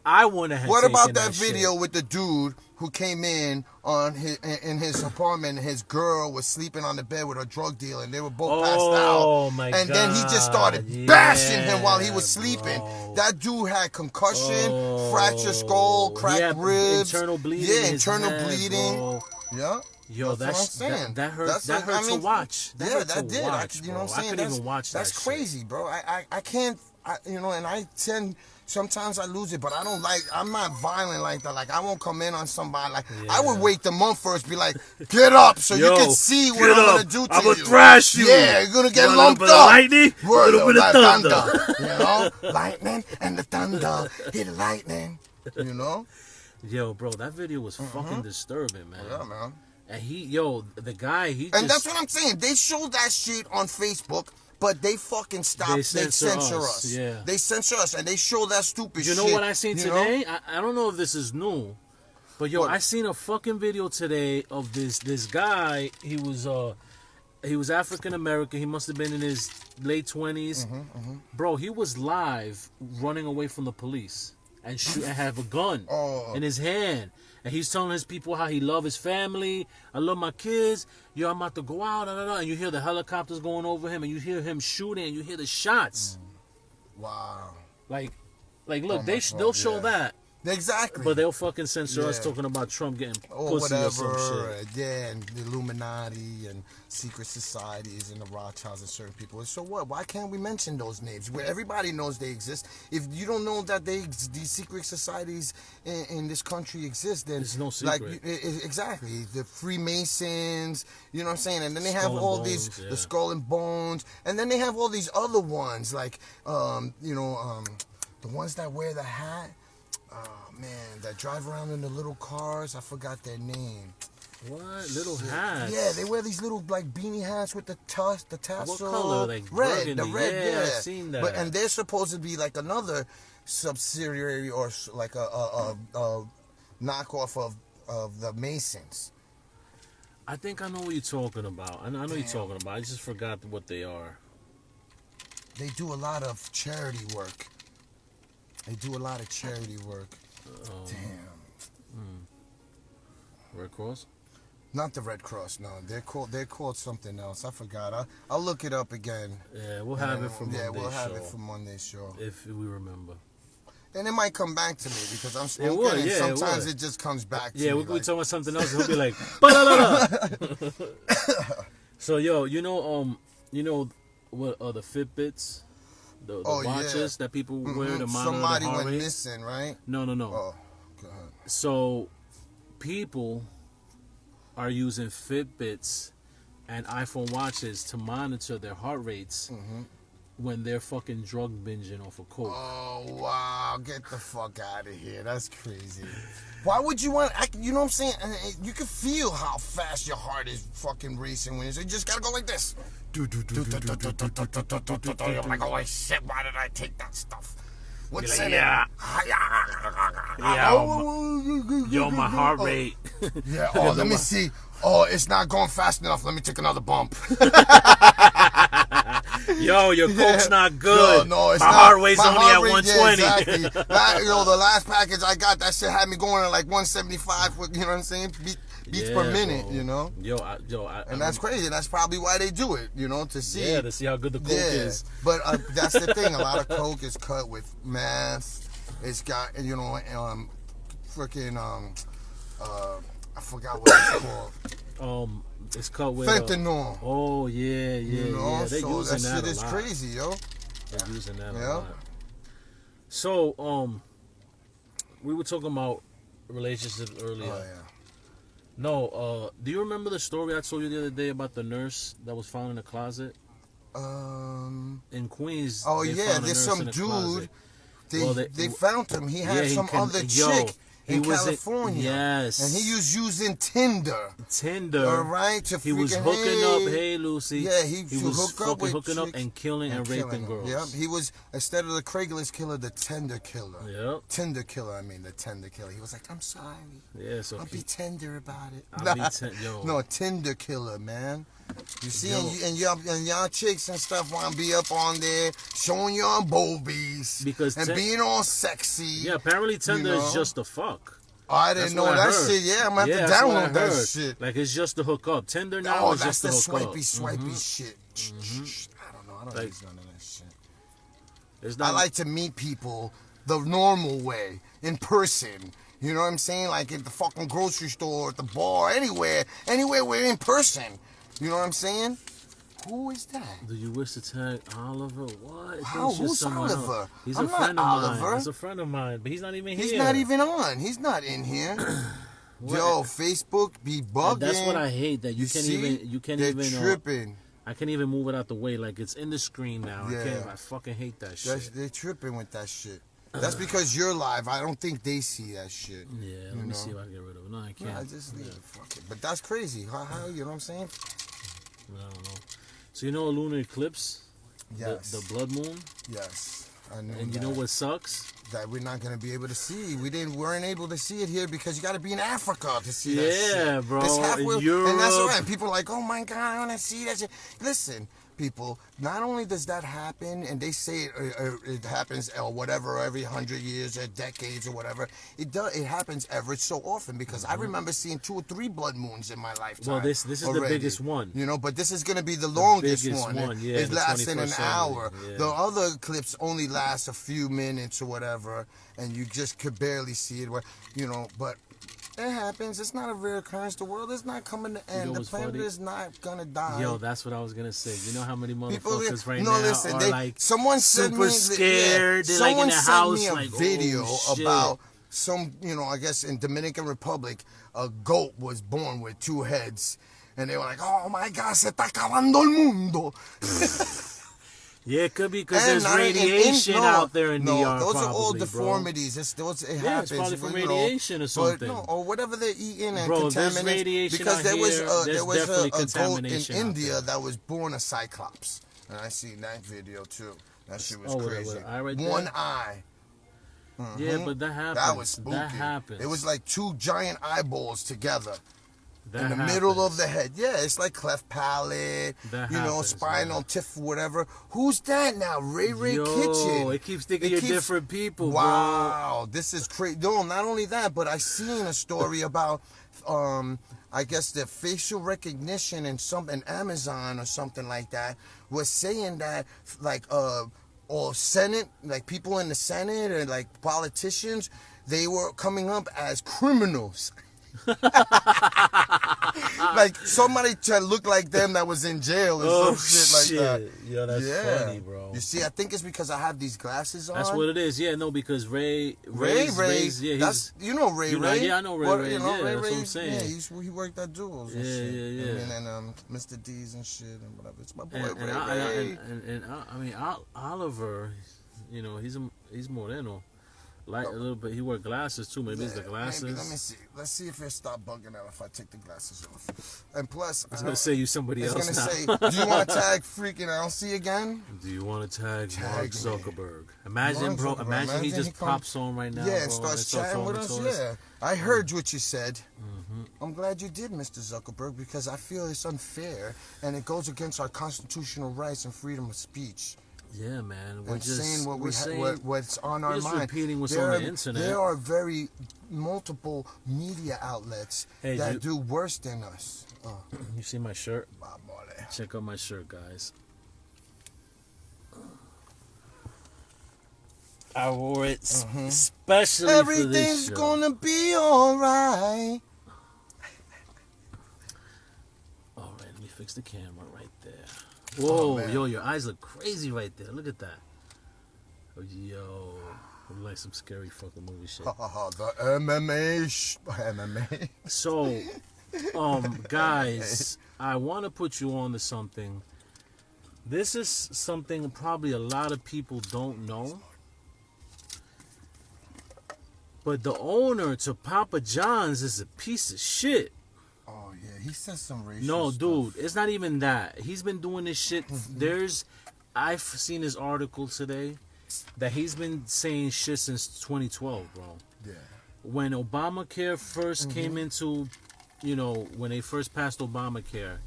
Speaker 1: I wouldn't have.
Speaker 2: What about
Speaker 1: taken
Speaker 2: that video
Speaker 1: shit.
Speaker 2: with the dude who came in in his apartment and his girl was sleeping on the bed with a drug dealer and they were both passed out?
Speaker 1: Oh my God!
Speaker 2: And then he just started bashing him while he was sleeping. That dude had concussion, fractured skull, cracked ribs,
Speaker 1: internal bleeding.
Speaker 2: Yeah,
Speaker 1: in his
Speaker 2: internal
Speaker 1: head,
Speaker 2: bleeding.
Speaker 1: bro.
Speaker 2: Yeah.
Speaker 1: Yo,
Speaker 2: That's what I'm saying.
Speaker 1: that hurt.
Speaker 2: That's
Speaker 1: That
Speaker 2: like,
Speaker 1: hurt
Speaker 2: I mean,
Speaker 1: to watch. That hurt
Speaker 2: that
Speaker 1: to
Speaker 2: did.
Speaker 1: watch,
Speaker 2: You know what I'm
Speaker 1: bro.
Speaker 2: saying?
Speaker 1: I couldn't even watch that.
Speaker 2: That's
Speaker 1: shit.
Speaker 2: crazy, bro. I can't. You know, and I tend. Sometimes I lose it, but I don't like. I'm not violent like that. Like I won't come in on somebody. Like I would wait the month first, be like, get up, so you can see what I'm gonna do to you.
Speaker 1: I'm gonna thrash you.
Speaker 2: Yeah, you're gonna get
Speaker 1: You
Speaker 2: lumped
Speaker 1: want a
Speaker 2: up.
Speaker 1: lightning, a little bit of thunder.
Speaker 2: You know, lightning and the thunder. Hit the lightning. You know.
Speaker 1: Yo, bro, that video was fucking disturbing, man.
Speaker 2: Yeah, man.
Speaker 1: And the guy,
Speaker 2: And that's what I'm saying. They show that shit on Facebook, but they fucking stop. They censor us.
Speaker 1: Yeah.
Speaker 2: They censor us, and they show that stupid
Speaker 1: You
Speaker 2: shit.
Speaker 1: know what I seen
Speaker 2: you
Speaker 1: today? I don't know if this is new, but yo,
Speaker 2: What?
Speaker 1: I seen a fucking video today of this guy. He was African American. He must have been in his late 20s. Bro, he was live running away from the police and have a gun
Speaker 2: Oh.
Speaker 1: in his hand. and he's telling his people how he love his family. I love my kids. Yo, I'm about to go out. And you hear the helicopters going over him, and you hear him shooting, and you hear the shots.
Speaker 2: Wow.
Speaker 1: Like, look,
Speaker 2: Oh my
Speaker 1: they'll
Speaker 2: God,
Speaker 1: show
Speaker 2: yeah.
Speaker 1: that.
Speaker 2: Exactly.
Speaker 1: But they'll fucking censor us
Speaker 2: Yeah.
Speaker 1: talking about Trump getting
Speaker 2: or
Speaker 1: pussy
Speaker 2: whatever,
Speaker 1: or some shit.
Speaker 2: yeah, and the Illuminati and secret societies and the Rothschilds and certain people. So what? Why can't we mention those names? Where everybody knows they exist. If you don't know that these secret societies in this country exist, then
Speaker 1: It's no
Speaker 2: like
Speaker 1: secret.
Speaker 2: exactly the Freemasons. You know what I'm saying? And then they have
Speaker 1: Skull and
Speaker 2: all
Speaker 1: Bones,
Speaker 2: these
Speaker 1: yeah.
Speaker 2: the Skull and Bones, and then they have all these other ones like the ones that wear the hat. Oh man, that drive around in the little cars. I forgot their name.
Speaker 1: What? Little hats?
Speaker 2: Yeah, they wear these little like beanie hats with the tassel.
Speaker 1: What color? Like
Speaker 2: red,
Speaker 1: burgundy.
Speaker 2: the red.
Speaker 1: Yeah,
Speaker 2: Yeah,
Speaker 1: I've seen that.
Speaker 2: And they're supposed to be like another subsidiary or like a knockoff of the Masons.
Speaker 1: I think I know what you're talking about. I know you're talking about. I just forgot what they are.
Speaker 2: They do a lot of charity work. Damn.
Speaker 1: Red Cross?
Speaker 2: Not the Red Cross, no. They're called something else. I forgot. I'll look it up again.
Speaker 1: Yeah, we'll have it for Monday's show.
Speaker 2: we'll have it for Monday's show.
Speaker 1: If we remember.
Speaker 2: And it might come back to me because I'm smoking,
Speaker 1: would,
Speaker 2: and
Speaker 1: yeah, it
Speaker 2: sometimes
Speaker 1: would.
Speaker 2: it just comes back to
Speaker 1: Yeah,
Speaker 2: me.
Speaker 1: we
Speaker 2: like,
Speaker 1: talking about something else. He'll be like, "Ba-da-da-da." So yo, you know what? The Fitbits, the watches that people wear to monitor
Speaker 2: Somebody
Speaker 1: the heart
Speaker 2: went
Speaker 1: rate.
Speaker 2: missing, right?
Speaker 1: No.
Speaker 2: Oh, go ahead.
Speaker 1: So, people are using Fitbits and iPhone watches to monitor their heart rates when they're fucking drug binging off of coke.
Speaker 2: Oh, wow. Get the fuck out of here. That's crazy. Why would you want... You know what I'm saying? You can feel how fast your heart is fucking racing when you just gotta go like this. You're like, oh, shit, why did I take that stuff? What's in
Speaker 1: Yeah.
Speaker 2: it?
Speaker 1: Yo, my heart rate.
Speaker 2: Yeah, oh, let me see. Oh, it's not going fast enough. Let me take another bump.
Speaker 1: Yo, your coke's not good.
Speaker 2: No, it's
Speaker 1: my
Speaker 2: not.
Speaker 1: heart rate's
Speaker 2: My
Speaker 1: only
Speaker 2: heart
Speaker 1: at
Speaker 2: rate,
Speaker 1: 120.
Speaker 2: Yeah, exactly. The last package I got, that shit had me going at like 175. You know what I'm saying? Beats per minute.
Speaker 1: Bro.
Speaker 2: You know.
Speaker 1: And
Speaker 2: That's crazy. That's probably why they do it. You know, to see.
Speaker 1: Yeah, to see how good the coke is.
Speaker 2: But that's the thing. A lot of coke is cut with meth. It's got freaking I forgot what it's called.
Speaker 1: It's cut with
Speaker 2: Fentanyl.
Speaker 1: Oh yeah.
Speaker 2: You know,
Speaker 1: They're
Speaker 2: so
Speaker 1: using
Speaker 2: that shit
Speaker 1: a
Speaker 2: is
Speaker 1: lot.
Speaker 2: crazy, yo.
Speaker 1: They're using that a
Speaker 2: Yeah.
Speaker 1: lot. So we were talking about relationships earlier.
Speaker 2: Oh yeah.
Speaker 1: No, do you remember the story I told you the other day about the nurse that was found in a closet in Queens?
Speaker 2: Oh
Speaker 1: they
Speaker 2: yeah,
Speaker 1: found a
Speaker 2: there's
Speaker 1: nurse
Speaker 2: some
Speaker 1: in a
Speaker 2: dude.
Speaker 1: closet.
Speaker 2: They found him. He had some other chick
Speaker 1: he
Speaker 2: in
Speaker 1: was
Speaker 2: California.
Speaker 1: yes.
Speaker 2: And he was using Tinder.
Speaker 1: All
Speaker 2: right, to
Speaker 1: he was
Speaker 2: freaking,
Speaker 1: hooking up. Hey, Lucy.
Speaker 2: Yeah, he
Speaker 1: was
Speaker 2: hook up
Speaker 1: fucking
Speaker 2: with
Speaker 1: hooking up
Speaker 2: chicks
Speaker 1: and killing and raping
Speaker 2: killing them.
Speaker 1: girls.
Speaker 2: Yep, he was, instead of the Craigslist killer, the Tinder killer.
Speaker 1: Yep.
Speaker 2: Tinder killer, I mean, the Tinder killer. He was like, I'm sorry.
Speaker 1: Yeah, so
Speaker 2: I'll be tender about it.
Speaker 1: yo.
Speaker 2: No, a Tinder killer, man. You see,
Speaker 1: Yo.
Speaker 2: and y'all chicks and stuff want to be up on there showing your boobies
Speaker 1: Because
Speaker 2: and being all sexy.
Speaker 1: Yeah, apparently Tinder
Speaker 2: you
Speaker 1: is
Speaker 2: know?
Speaker 1: just a fuck.
Speaker 2: Oh, I didn't know that shit. Yeah, I'm going to have to download that shit.
Speaker 1: Like, it's just to hook up. Tinder now is
Speaker 2: that's
Speaker 1: just
Speaker 2: the
Speaker 1: to hook up.
Speaker 2: swipey shit. I don't know. I don't
Speaker 1: Like,
Speaker 2: use none of that shit.
Speaker 1: It's
Speaker 2: I
Speaker 1: not,
Speaker 2: like to meet people the normal way, in person. You know what I'm saying? Like at the fucking grocery store, at the bar, anywhere we're in person. You know what I'm saying? Who is that?
Speaker 1: Do you wish to tag Oliver? What? It's
Speaker 2: How?
Speaker 1: just
Speaker 2: Who's
Speaker 1: someone else.
Speaker 2: Oliver?
Speaker 1: He's
Speaker 2: I'm
Speaker 1: a friend
Speaker 2: not
Speaker 1: of
Speaker 2: Oliver.
Speaker 1: mine. He's a friend of mine, but he's not even here.
Speaker 2: He's not even on. He's not in here. Yo, Facebook be bugging.
Speaker 1: And that's what I hate. That you can't
Speaker 2: see?
Speaker 1: even. You can't
Speaker 2: They're
Speaker 1: even.
Speaker 2: tripping.
Speaker 1: I can't even move it out the way. Like it's in the screen now.
Speaker 2: Yeah.
Speaker 1: I fucking hate that shit.
Speaker 2: They're tripping with that shit. That's because you're live. I don't think they see that shit.
Speaker 1: Yeah, let me see if I can get rid of it. No, I can't.
Speaker 2: Yeah, I just leave it. Fuck it. But that's crazy. How you know what I'm saying?
Speaker 1: I don't know. So you know a lunar eclipse?
Speaker 2: Yes.
Speaker 1: The blood moon?
Speaker 2: Yes. I knew
Speaker 1: And you
Speaker 2: that.
Speaker 1: know what sucks?
Speaker 2: That we're not gonna be able to see. Weren't able to see it here because you got to be in Africa to see that shit.
Speaker 1: Yeah, bro.
Speaker 2: It's halfway,
Speaker 1: Europe.
Speaker 2: and that's all right. People are like, oh my god, I want to see that shit. Listen, people, not only does that happen, and they say it happens or whatever every 100 years or decades or whatever, it happens every so often, because I remember seeing 2 or 3 blood moons in my lifetime.
Speaker 1: Well, this is the biggest one.
Speaker 2: You know, but this is going to be the longest
Speaker 1: biggest
Speaker 2: one.
Speaker 1: one, yeah,
Speaker 2: It
Speaker 1: the
Speaker 2: lasts in an
Speaker 1: 21st
Speaker 2: hour.
Speaker 1: century, yeah.
Speaker 2: The other clips only last a few minutes or whatever, and you just could barely see it. You know, but it happens. It's not a rare occurrence. The world is not coming to end. The
Speaker 1: what's
Speaker 2: planet
Speaker 1: funny?
Speaker 2: is not gonna die.
Speaker 1: Yo, that's what I was gonna say. You know how many
Speaker 2: People,
Speaker 1: motherfuckers right
Speaker 2: no,
Speaker 1: now
Speaker 2: listen,
Speaker 1: are like
Speaker 2: someone sent
Speaker 1: super
Speaker 2: me,
Speaker 1: scared. They're like
Speaker 2: someone
Speaker 1: in the
Speaker 2: sent
Speaker 1: house,
Speaker 2: me a
Speaker 1: like
Speaker 2: video
Speaker 1: oh, shit.
Speaker 2: about some, you know, I guess in Dominican Republic, a goat was born with 2 heads, and they were like, "Oh my God, se está acabando el mundo."
Speaker 1: Yeah, it could be because
Speaker 2: And
Speaker 1: there's
Speaker 2: not in
Speaker 1: radiation out there in
Speaker 2: no,
Speaker 1: New York.
Speaker 2: those are all
Speaker 1: probably,
Speaker 2: deformities. It happens.
Speaker 1: it's probably from
Speaker 2: you know,
Speaker 1: radiation or something.
Speaker 2: But, no, or whatever they're eating and
Speaker 1: Bro, there's
Speaker 2: contaminants.
Speaker 1: radiation
Speaker 2: Because
Speaker 1: out
Speaker 2: there was
Speaker 1: here.
Speaker 2: there
Speaker 1: There's
Speaker 2: was
Speaker 1: definitely
Speaker 2: a goat in
Speaker 1: contamination out
Speaker 2: India
Speaker 1: there.
Speaker 2: that was born a cyclops, and I seen that video too. That shit was
Speaker 1: Oh, with
Speaker 2: crazy.
Speaker 1: an eye right there?
Speaker 2: One eye.
Speaker 1: Yeah, but that happens.
Speaker 2: That was spooky.
Speaker 1: That happens.
Speaker 2: It was like 2 giant eyeballs together.
Speaker 1: That
Speaker 2: In the
Speaker 1: happens.
Speaker 2: middle of the head. Yeah, it's like cleft palate,
Speaker 1: That
Speaker 2: you know,
Speaker 1: happens,
Speaker 2: spinal
Speaker 1: man.
Speaker 2: tiff, whatever. Who's that now? Ray
Speaker 1: Yo,
Speaker 2: Kitchen.
Speaker 1: it keeps thinking you're different people,
Speaker 2: wow, this is crazy. No, not only that, but I seen a story about, I guess the facial recognition in Amazon or something like that was saying that, like, or Senate, like people in the Senate or like politicians, they were coming up as criminals. Like somebody to look like them that was in jail or some shit like that.
Speaker 1: Yo, that's funny, bro.
Speaker 2: You see, I think it's because I have these glasses on.
Speaker 1: That's what it is. Yeah, no, because Ray,
Speaker 2: Ray,
Speaker 1: yeah,
Speaker 2: that's, you know Ray.
Speaker 1: Yeah, I know Ray.
Speaker 2: You know,
Speaker 1: yeah,
Speaker 2: Ray,
Speaker 1: that's what I'm saying.
Speaker 2: Yeah, he worked at Duels and
Speaker 1: Yeah,
Speaker 2: shit.
Speaker 1: yeah, yeah.
Speaker 2: And Mr. D's and shit and whatever. It's my boy
Speaker 1: And
Speaker 2: Ray.
Speaker 1: I mean Oliver, you know, he's moreno, like a little bit. He wear glasses too. Maybe it's the glasses.
Speaker 2: Maybe, let me see. Let's see if it stop bugging out if I take the glasses off. And plus,
Speaker 1: I was gonna say you somebody
Speaker 2: it's
Speaker 1: else
Speaker 2: gonna
Speaker 1: now.
Speaker 2: say, do you want to tag freaking Elsie again?
Speaker 1: Do you want to tag Mark
Speaker 2: Tag me.
Speaker 1: Zuckerberg? Imagine,
Speaker 2: Mark
Speaker 1: bro.
Speaker 2: Zuckerberg.
Speaker 1: Imagine he
Speaker 2: Imagine
Speaker 1: just
Speaker 2: he
Speaker 1: pops on right now,
Speaker 2: Yeah,
Speaker 1: bro,
Speaker 2: and starts chatting
Speaker 1: talking
Speaker 2: with us.
Speaker 1: to us.
Speaker 2: Yeah, I heard what you said. I'm glad you did, Mr. Zuckerberg, because I feel it's unfair and it goes against our constitutional rights and freedom of speech.
Speaker 1: Yeah, man. We're
Speaker 2: And
Speaker 1: just
Speaker 2: saying what
Speaker 1: we're saying,
Speaker 2: what's on our
Speaker 1: just
Speaker 2: mind.
Speaker 1: repeating what's
Speaker 2: There
Speaker 1: on
Speaker 2: are-
Speaker 1: the internet.
Speaker 2: There are very multiple media outlets
Speaker 1: Hey,
Speaker 2: that
Speaker 1: you-
Speaker 2: do worse than us.
Speaker 1: You see my shirt?
Speaker 2: Bob Marley.
Speaker 1: Check out my shirt, guys. I wore it especially for this
Speaker 2: Everything's
Speaker 1: show.
Speaker 2: gonna be alright.
Speaker 1: All right, let me fix the camera right there. Whoa,
Speaker 2: man.
Speaker 1: yo, your eyes look crazy right there. Look at that. Oh, yo, look like some scary fucking movie shit.
Speaker 2: The MMA.
Speaker 1: So, guys, I want to put you on to something. This is something probably a lot of people don't know. But the owner to Papa John's is a piece of shit.
Speaker 2: Oh yeah, he said some racial
Speaker 1: No,
Speaker 2: stuff.
Speaker 1: dude, it's not even that. He's been doing this shit. I've seen his article today that he's been saying shit since 2012, bro.
Speaker 2: Yeah.
Speaker 1: When Obamacare first came into, you know, when they first passed Obamacare,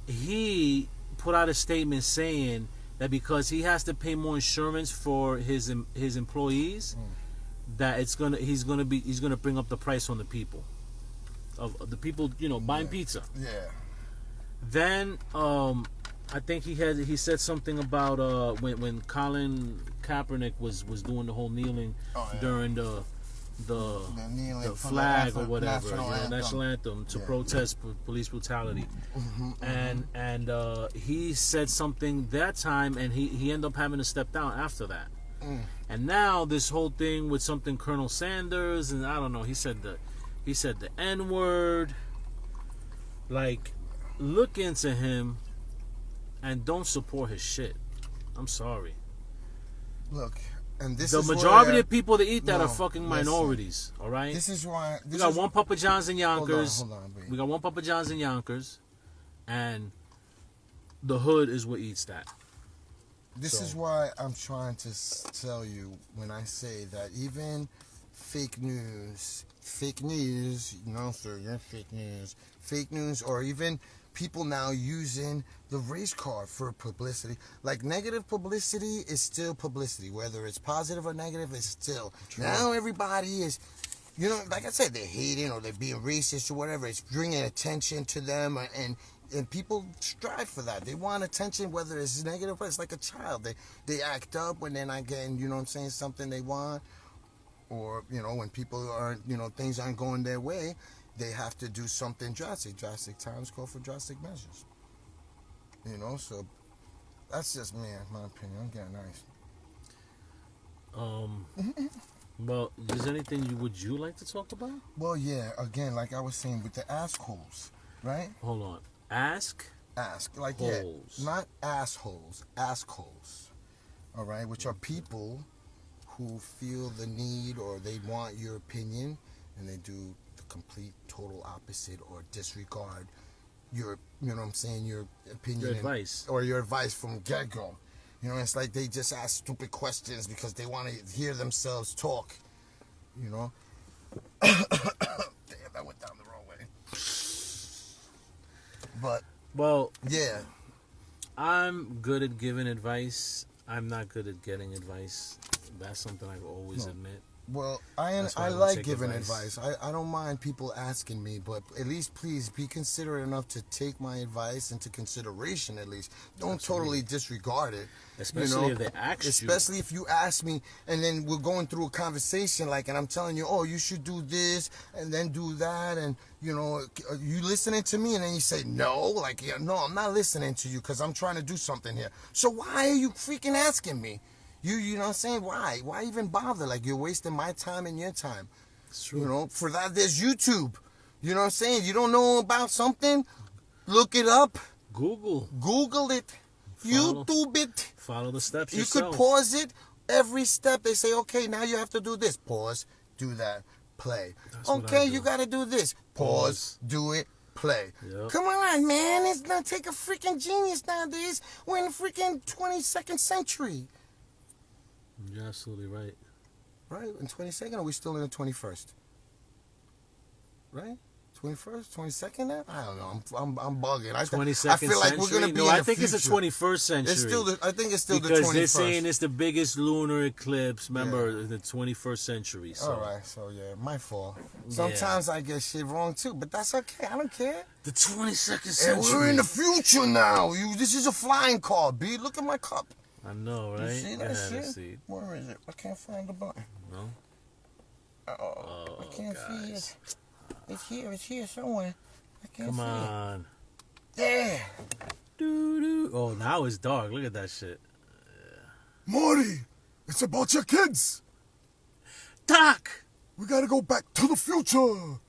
Speaker 1: he put out a statement saying that because he has to pay more insurance for his employees, that he's gonna bring up the price on the people, of the people, you know, buying pizza.
Speaker 2: Yeah.
Speaker 1: Then I think he said something about when Colin Kaepernick was doing the whole kneeling during the
Speaker 2: kneeling for
Speaker 1: flag
Speaker 2: the
Speaker 1: or whatever,
Speaker 2: national
Speaker 1: anthem to protest police brutality. And he said something that time, and he ended up having to step down after that. And now this whole thing with something Colonel Sanders, and I don't know, he said the N-word. Like, look into him and don't support his shit. I'm sorry.
Speaker 2: Look, and this
Speaker 1: The
Speaker 2: is
Speaker 1: majority
Speaker 2: where,
Speaker 1: of people that eat that
Speaker 2: No,
Speaker 1: are fucking
Speaker 2: listen.
Speaker 1: minorities. All right.
Speaker 2: This is why
Speaker 1: We got one Papa John's in Yonkers.
Speaker 2: Hold on, wait.
Speaker 1: We got one Papa John's in Yonkers, and the hood is what eats that.
Speaker 2: This
Speaker 1: So-
Speaker 2: is why I'm trying to tell you when I say that even fake news. Fake news. No, sir, you're fake news. Fake news, or even people now using the race card for publicity. Like, negative publicity is still publicity. Whether it's positive or negative, it's still. True. Now everybody is, you know, like I said, they're hating or they're being racist or whatever. It's bringing attention to them, and people strive for that. They want attention, whether it's negative or it's like a child. They act up when they're not getting, you know what I'm saying, something they want. Or, you know, when people aren't, you know, things aren't going their way, they have to do something drastic. Drastic times call for drastic measures. You know, so that's just me, in my opinion. I'm getting nice.
Speaker 1: Well, is there anything would you like to talk about?
Speaker 2: Well, yeah, again, like I was saying, with the assholes, right?
Speaker 1: Hold on. Ask,
Speaker 2: like,
Speaker 1: holes.
Speaker 2: Yeah, not assholes, assholes. All right, which are people who feel the need or they want your opinion, and they do the complete total opposite or disregard your, you know what I'm saying, your opinion,
Speaker 1: your advice,
Speaker 2: or your advice from get-go. You know, it's like they just ask stupid questions because they want to hear themselves talk. You know. Damn, that went down the wrong way. But
Speaker 1: well,
Speaker 2: yeah,
Speaker 1: I'm good at giving advice. I'm not good at getting advice. That's something I always admit.
Speaker 2: Well, I like giving advice. I don't mind people asking me, but at least please be considerate enough to take my advice into consideration. At least don't totally disregard it.
Speaker 1: Especially if they ask you.
Speaker 2: Especially if you ask me, and then we're going through a conversation, like, and I'm telling you, oh, you should do this and then do that, and you know, you listening to me, and then you say no, like, yeah, no, I'm not listening to you because I'm trying to do something here. So why are you freaking asking me? You know what I'm saying? Why? Why even bother? Like, you're wasting my time and your time.
Speaker 1: It's true.
Speaker 2: You know, for that, there's YouTube. You know what I'm saying? You don't know about something? Look it up.
Speaker 1: Google
Speaker 2: it. YouTube it.
Speaker 1: Follow the steps
Speaker 2: You
Speaker 1: yourself.
Speaker 2: could pause it. Every step, they say, okay, now you have to do this. Pause. Do that. Play.
Speaker 1: That's
Speaker 2: okay, you got to do this. Pause. Do it. Play.
Speaker 1: Yep.
Speaker 2: Come on, man. It's going to take a freaking genius nowadays. We're in the freaking 22nd century.
Speaker 1: You're absolutely right.
Speaker 2: Right? In 22nd, or are we still in the 21st? Right? 21st, 22nd now? I don't know. I'm bugging.
Speaker 1: 22nd
Speaker 2: I feel like we're going to be in
Speaker 1: I
Speaker 2: the
Speaker 1: think
Speaker 2: future.
Speaker 1: it's the 21st century.
Speaker 2: It's still I think it's still
Speaker 1: because
Speaker 2: the 21st.
Speaker 1: They're saying it's the biggest lunar eclipse, remember, the 21st century. So.
Speaker 2: All right, so yeah, my fault. Sometimes I get shit wrong too, but that's okay. I don't care.
Speaker 1: The 22nd century.
Speaker 2: And we're in the future now. This is a flying car, B. Look at my cup.
Speaker 1: I know, right?
Speaker 2: You see that shit?
Speaker 1: See.
Speaker 2: Where is it? I can't find the button.
Speaker 1: No?
Speaker 2: I can't see it. It's here somewhere. I can't
Speaker 1: Come
Speaker 2: see
Speaker 1: on.
Speaker 2: it. There.
Speaker 1: Doo-doo. Oh, now it's dark. Look at that shit.
Speaker 2: Marty, it's about your kids.
Speaker 1: Doc!
Speaker 2: We gotta go back to the future.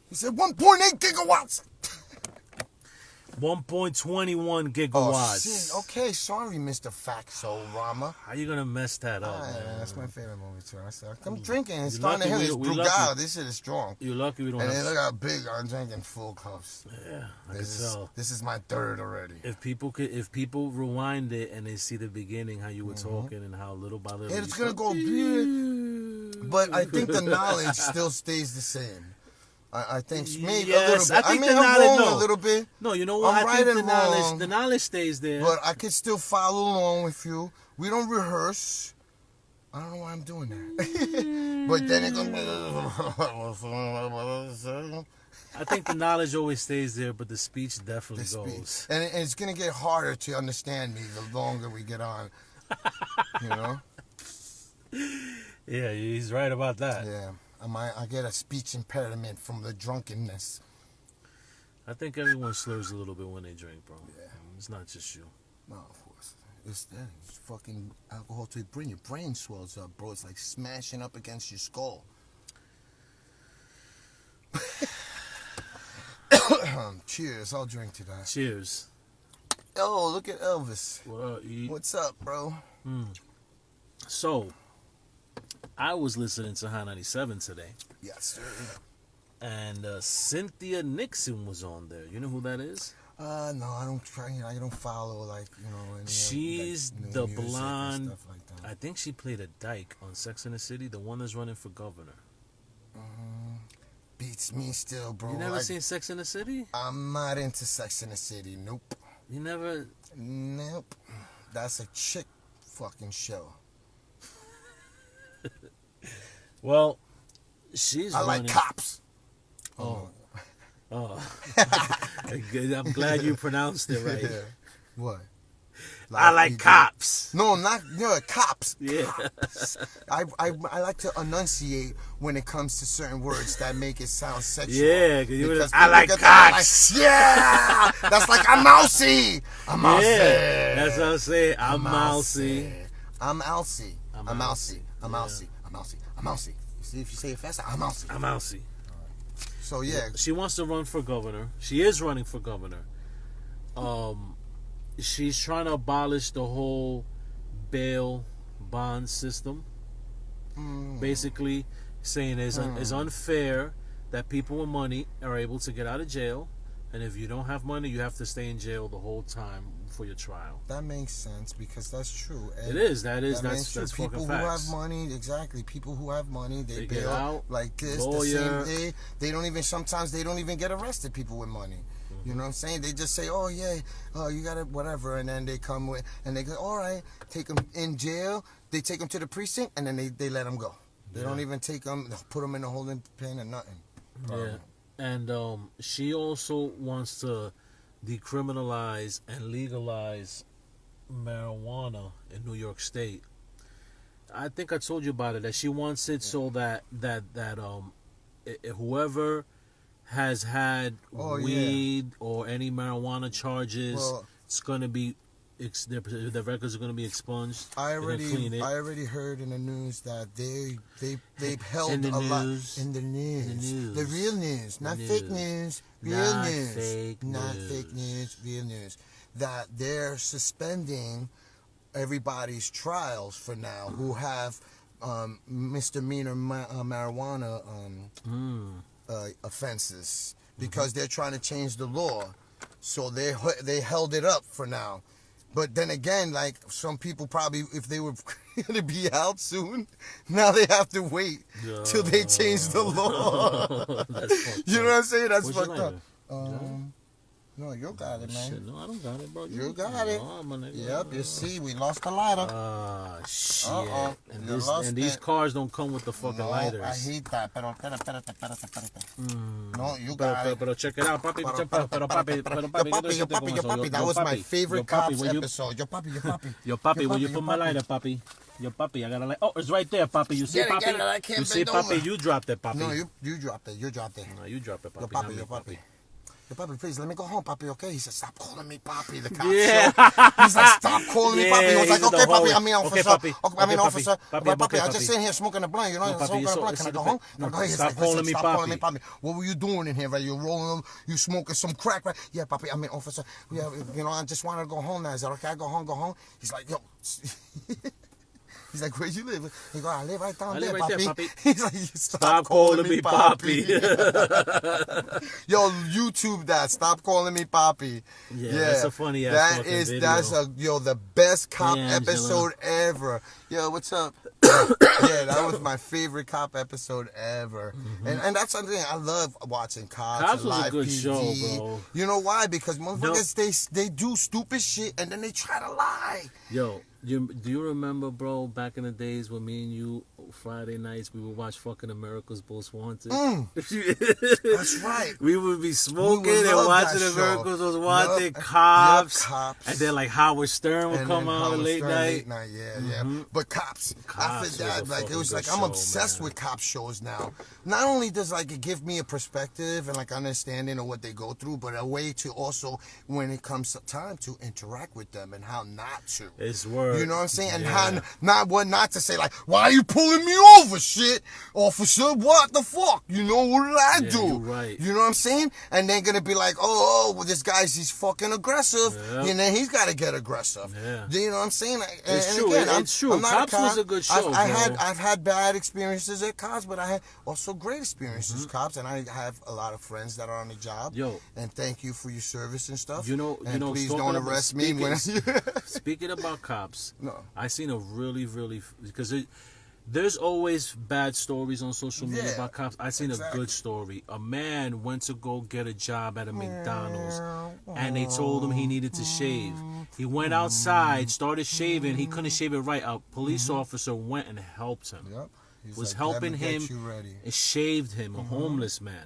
Speaker 2: He said 1.8 gigawatts.
Speaker 1: 1.21 gigawatts.
Speaker 2: Oh, shit. Okay, sorry, Mr. Faxo Rama.
Speaker 1: How you gonna mess that up, man?
Speaker 2: That's my favorite movie too. I'm drinking. It's
Speaker 1: You're
Speaker 2: starting to hit. It's
Speaker 1: lucky.
Speaker 2: Brugal. This shit is strong.
Speaker 1: You're lucky we don't
Speaker 2: And
Speaker 1: have...
Speaker 2: then look how big I'm drinking full cups.
Speaker 1: Yeah, I can tell.
Speaker 2: This is my third already.
Speaker 1: If people rewind it and they see the beginning, how you were talking and how little by little...
Speaker 2: It's gonna go big. But I think the knowledge still stays the same. I think maybe a little bit.
Speaker 1: I think
Speaker 2: the knowledge,
Speaker 1: I'm wrong
Speaker 2: a little bit.
Speaker 1: No, you know what?
Speaker 2: I'm
Speaker 1: I think
Speaker 2: wrong,
Speaker 1: the knowledge stays there.
Speaker 2: But I can still follow along with you. We don't rehearse. I don't know why I'm doing that. But then it's gonna
Speaker 1: I think the knowledge always stays there, but the speech definitely goes.
Speaker 2: And it's gonna get harder to understand me the longer we get on. You know?
Speaker 1: Yeah, he's right about that.
Speaker 2: Yeah. I get a speech impediment from the drunkenness.
Speaker 1: I think everyone slurs a little bit when they drink, bro.
Speaker 2: Yeah.
Speaker 1: It's not just you.
Speaker 2: No, of course. It's fucking alcohol to your brain swells up, bro. It's like smashing up against your skull. Cheers. I'll drink to that.
Speaker 1: Cheers.
Speaker 2: Oh, look at Elvis.
Speaker 1: Well,
Speaker 2: What's up, bro?
Speaker 1: So, I was listening to High 97 today.
Speaker 2: Yes, sir.
Speaker 1: And Cynthia Nixon was on there. You know who that is?
Speaker 2: No, I don't follow, like, you know.
Speaker 1: She's
Speaker 2: like,
Speaker 1: the
Speaker 2: music and
Speaker 1: blonde.
Speaker 2: stuff like that.
Speaker 1: I think she played a dyke on Sex and the City, the one that's running for governor.
Speaker 2: Beats me still, bro.
Speaker 1: You never seen Sex in the City?
Speaker 2: I'm not into Sex in the City. Nope.
Speaker 1: You never?
Speaker 2: Nope. That's a chick fucking show.
Speaker 1: Well, she's
Speaker 2: I
Speaker 1: running.
Speaker 2: like Cops.
Speaker 1: Oh. I'm glad you pronounced it right.
Speaker 2: Yeah. What?
Speaker 1: I like Cops.
Speaker 2: No, not Cops.
Speaker 1: Yeah.
Speaker 2: Cops. I like to enunciate when it comes to certain words that make it sound sexual.
Speaker 1: Yeah,
Speaker 2: because
Speaker 1: I like
Speaker 2: people get that,
Speaker 1: Cops.
Speaker 2: like, yeah, that's like I'm mousy. I'm mousy.
Speaker 1: Yeah, that's what I'm saying. I'm mousy.
Speaker 2: I'm mousy. I'm mousy. I'm
Speaker 1: Yeah.
Speaker 2: mousy. I'm mousy. I'm mousy. You see, if you say it faster, I'm mousy.
Speaker 1: I'm mousy.
Speaker 2: So yeah,
Speaker 1: She wants to run for governor. She is running for governor. She's trying to abolish the whole bail bond system. Basically, saying it's unfair that people with money are able to get out of jail, and if you don't have money, you have to stay in jail the whole time for your trial.
Speaker 2: that makes sense because that's true. And
Speaker 1: It is. That's
Speaker 2: people
Speaker 1: fucking
Speaker 2: who
Speaker 1: facts.
Speaker 2: have money, exactly. People who have money, they
Speaker 1: get
Speaker 2: bail
Speaker 1: out,
Speaker 2: like this
Speaker 1: lawyer.
Speaker 2: the same day. They don't even sometimes they don't even get arrested. People with money, you know what I'm saying? They just say, "Oh yeah, you got it, whatever," and then they come with and they go, "All right," take them in jail. They take them to the precinct and then they let them go. They don't even take them, put them in a holding pen or nothing.
Speaker 1: Yeah, and she also wants to decriminalize and legalize marijuana in New York State. I think I told you about it, that she wants it so that whoever has had weed or any marijuana charges, it's gonna be the records are gonna be expunged.
Speaker 2: I
Speaker 1: clean it.
Speaker 2: already heard in the news that they've held
Speaker 1: In the
Speaker 2: a lot
Speaker 1: news.
Speaker 2: in the news, the real news, not
Speaker 1: The
Speaker 2: fake
Speaker 1: news.
Speaker 2: news, real
Speaker 1: Not
Speaker 2: news,
Speaker 1: fake
Speaker 2: not
Speaker 1: news.
Speaker 2: fake news, real news. That they're suspending everybody's trials for now who have misdemeanor marijuana offenses because they're trying to change the law. So they held it up for now. But then again, like some people probably, if they were going to be out soon, now they have to wait till they change the law. You know what I'm saying? That's
Speaker 1: What's
Speaker 2: fucked
Speaker 1: your
Speaker 2: up.
Speaker 1: lighter?
Speaker 2: No, you got it, man.
Speaker 1: Shit, no, I don't got it, bro.
Speaker 2: You got it.
Speaker 1: Oh, my nigga.
Speaker 2: Yep, you see, we lost the lighter.
Speaker 1: Shit. And,
Speaker 2: You lost
Speaker 1: these
Speaker 2: it.
Speaker 1: cars don't come with the fucking lighters.
Speaker 2: I hate that. Pero, no, you got it.
Speaker 1: Pero check it out, papi. Pero papi,
Speaker 2: Yo papi, that was my favorite Cops episode. Yo papi.
Speaker 1: Yo papi, will you put my lighter, papi? Yo papi, I got a light. Oh, it's right there, papi. You see,
Speaker 2: Get it,
Speaker 1: papi?
Speaker 2: get it, I can't
Speaker 1: You see,
Speaker 2: bend
Speaker 1: papi?
Speaker 2: over.
Speaker 1: You dropped it, papi.
Speaker 2: No, you dropped it. You dropped it.
Speaker 1: No, you dropped it, papi.
Speaker 2: Yo
Speaker 1: not
Speaker 2: papi,
Speaker 1: me,
Speaker 2: yo papi. Yo, papi, please, let me go home, papi, okay? He said, stop calling me papi, the cop.
Speaker 1: Yeah.
Speaker 2: He's like, stop calling me papi. I was like,
Speaker 1: he's
Speaker 2: okay,
Speaker 1: the whole
Speaker 2: papi,
Speaker 1: way.
Speaker 2: I mean,
Speaker 1: Okay,
Speaker 2: officer.
Speaker 1: papi.
Speaker 2: Okay, I mean,
Speaker 1: Okay,
Speaker 2: officer.
Speaker 1: papi.
Speaker 2: Papi,
Speaker 1: Okay,
Speaker 2: I'm just
Speaker 1: papi.
Speaker 2: sitting here smoking a blunt, you know?
Speaker 1: No, papi,
Speaker 2: Smoking a blunt. Can I go home?
Speaker 1: no,
Speaker 2: Okay, he's
Speaker 1: stop
Speaker 2: like,
Speaker 1: calling
Speaker 2: listen,
Speaker 1: me
Speaker 2: stop calling me
Speaker 1: papi.
Speaker 2: papi. What were you doing in here, right? You rolling, you smoking some crack, right? Yeah, papi, I mean, officer. Yeah, you know, I just wanted to go home now. Is that okay? I go home. He's like, yo. He's like, where you live? He go, I live right down there,
Speaker 1: live right
Speaker 2: papi.
Speaker 1: there, papi.
Speaker 2: He's like,
Speaker 1: Stop calling me papi.
Speaker 2: Yo, YouTube that. Stop calling me papi.
Speaker 1: Yeah, that's a funny ass fucking video.
Speaker 2: The best cop
Speaker 1: Angela.
Speaker 2: episode ever. Yo, what's up? Yeah, that was my favorite cop episode ever. And that's something I love watching Cops.
Speaker 1: Cops
Speaker 2: and
Speaker 1: was a
Speaker 2: Live
Speaker 1: good
Speaker 2: PD.
Speaker 1: show, bro.
Speaker 2: You know why? Because motherfuckers they do stupid shit and then they try to lie.
Speaker 1: Yo, do you remember, bro, back in the days when me and you, Friday nights, we would watch fucking America's Most Wanted?
Speaker 2: That's right.
Speaker 1: We would be smoking
Speaker 2: We would
Speaker 1: and
Speaker 2: love
Speaker 1: watching
Speaker 2: that show.
Speaker 1: America's Most Wanted,
Speaker 2: Yup.
Speaker 1: Cops,
Speaker 2: Yup, Cops.
Speaker 1: and then like Howard Stern would
Speaker 2: And
Speaker 1: come
Speaker 2: then
Speaker 1: out
Speaker 2: Howard
Speaker 1: late
Speaker 2: Stern,
Speaker 1: night.
Speaker 2: Yeah. But Cops after
Speaker 1: was
Speaker 2: that,
Speaker 1: a
Speaker 2: like it
Speaker 1: fucking
Speaker 2: was like
Speaker 1: good
Speaker 2: I'm
Speaker 1: show,
Speaker 2: obsessed
Speaker 1: man.
Speaker 2: with cop shows now. Not only does like it give me a perspective and like understanding of what they go through, but a way to also when it comes to time to interact with them and how not to.
Speaker 1: It's word.
Speaker 2: You know what I'm saying? And
Speaker 1: Yeah.
Speaker 2: how not to say like, why are you pulling me over, shit, officer? What the fuck? You know what did I do?
Speaker 1: you're right.
Speaker 2: You know what I'm saying? And they're gonna be like, well, this he's fucking aggressive,
Speaker 1: Yeah.
Speaker 2: and then he's gotta get aggressive.
Speaker 1: Yeah.
Speaker 2: You know what I'm saying?
Speaker 1: It's
Speaker 2: And
Speaker 1: true.
Speaker 2: again,
Speaker 1: It's true.
Speaker 2: I'm not
Speaker 1: Cops
Speaker 2: a cop.
Speaker 1: was a good show,
Speaker 2: I've had bad experiences at Cops, but I had also great experiences
Speaker 1: Mm-hmm.
Speaker 2: Cops, and I have a lot of friends that are on the job.
Speaker 1: Yo.
Speaker 2: And thank you for your service and stuff.
Speaker 1: You know,
Speaker 2: please
Speaker 1: talking
Speaker 2: don't
Speaker 1: about-
Speaker 2: arrest me when
Speaker 1: Speaking about Cops,
Speaker 2: No.
Speaker 1: I seen a really, because There's always bad stories on social media
Speaker 2: Yeah,
Speaker 1: about cops. I seen a good story. A man went to go get a job at a McDonald's, and they told him he needed to shave. He went outside, started shaving. He couldn't shave it right. A police officer went and helped him.
Speaker 2: Yep. He's
Speaker 1: Was
Speaker 2: like,
Speaker 1: helping
Speaker 2: "Let me
Speaker 1: him
Speaker 2: get you ready."
Speaker 1: and shaved him. A homeless man.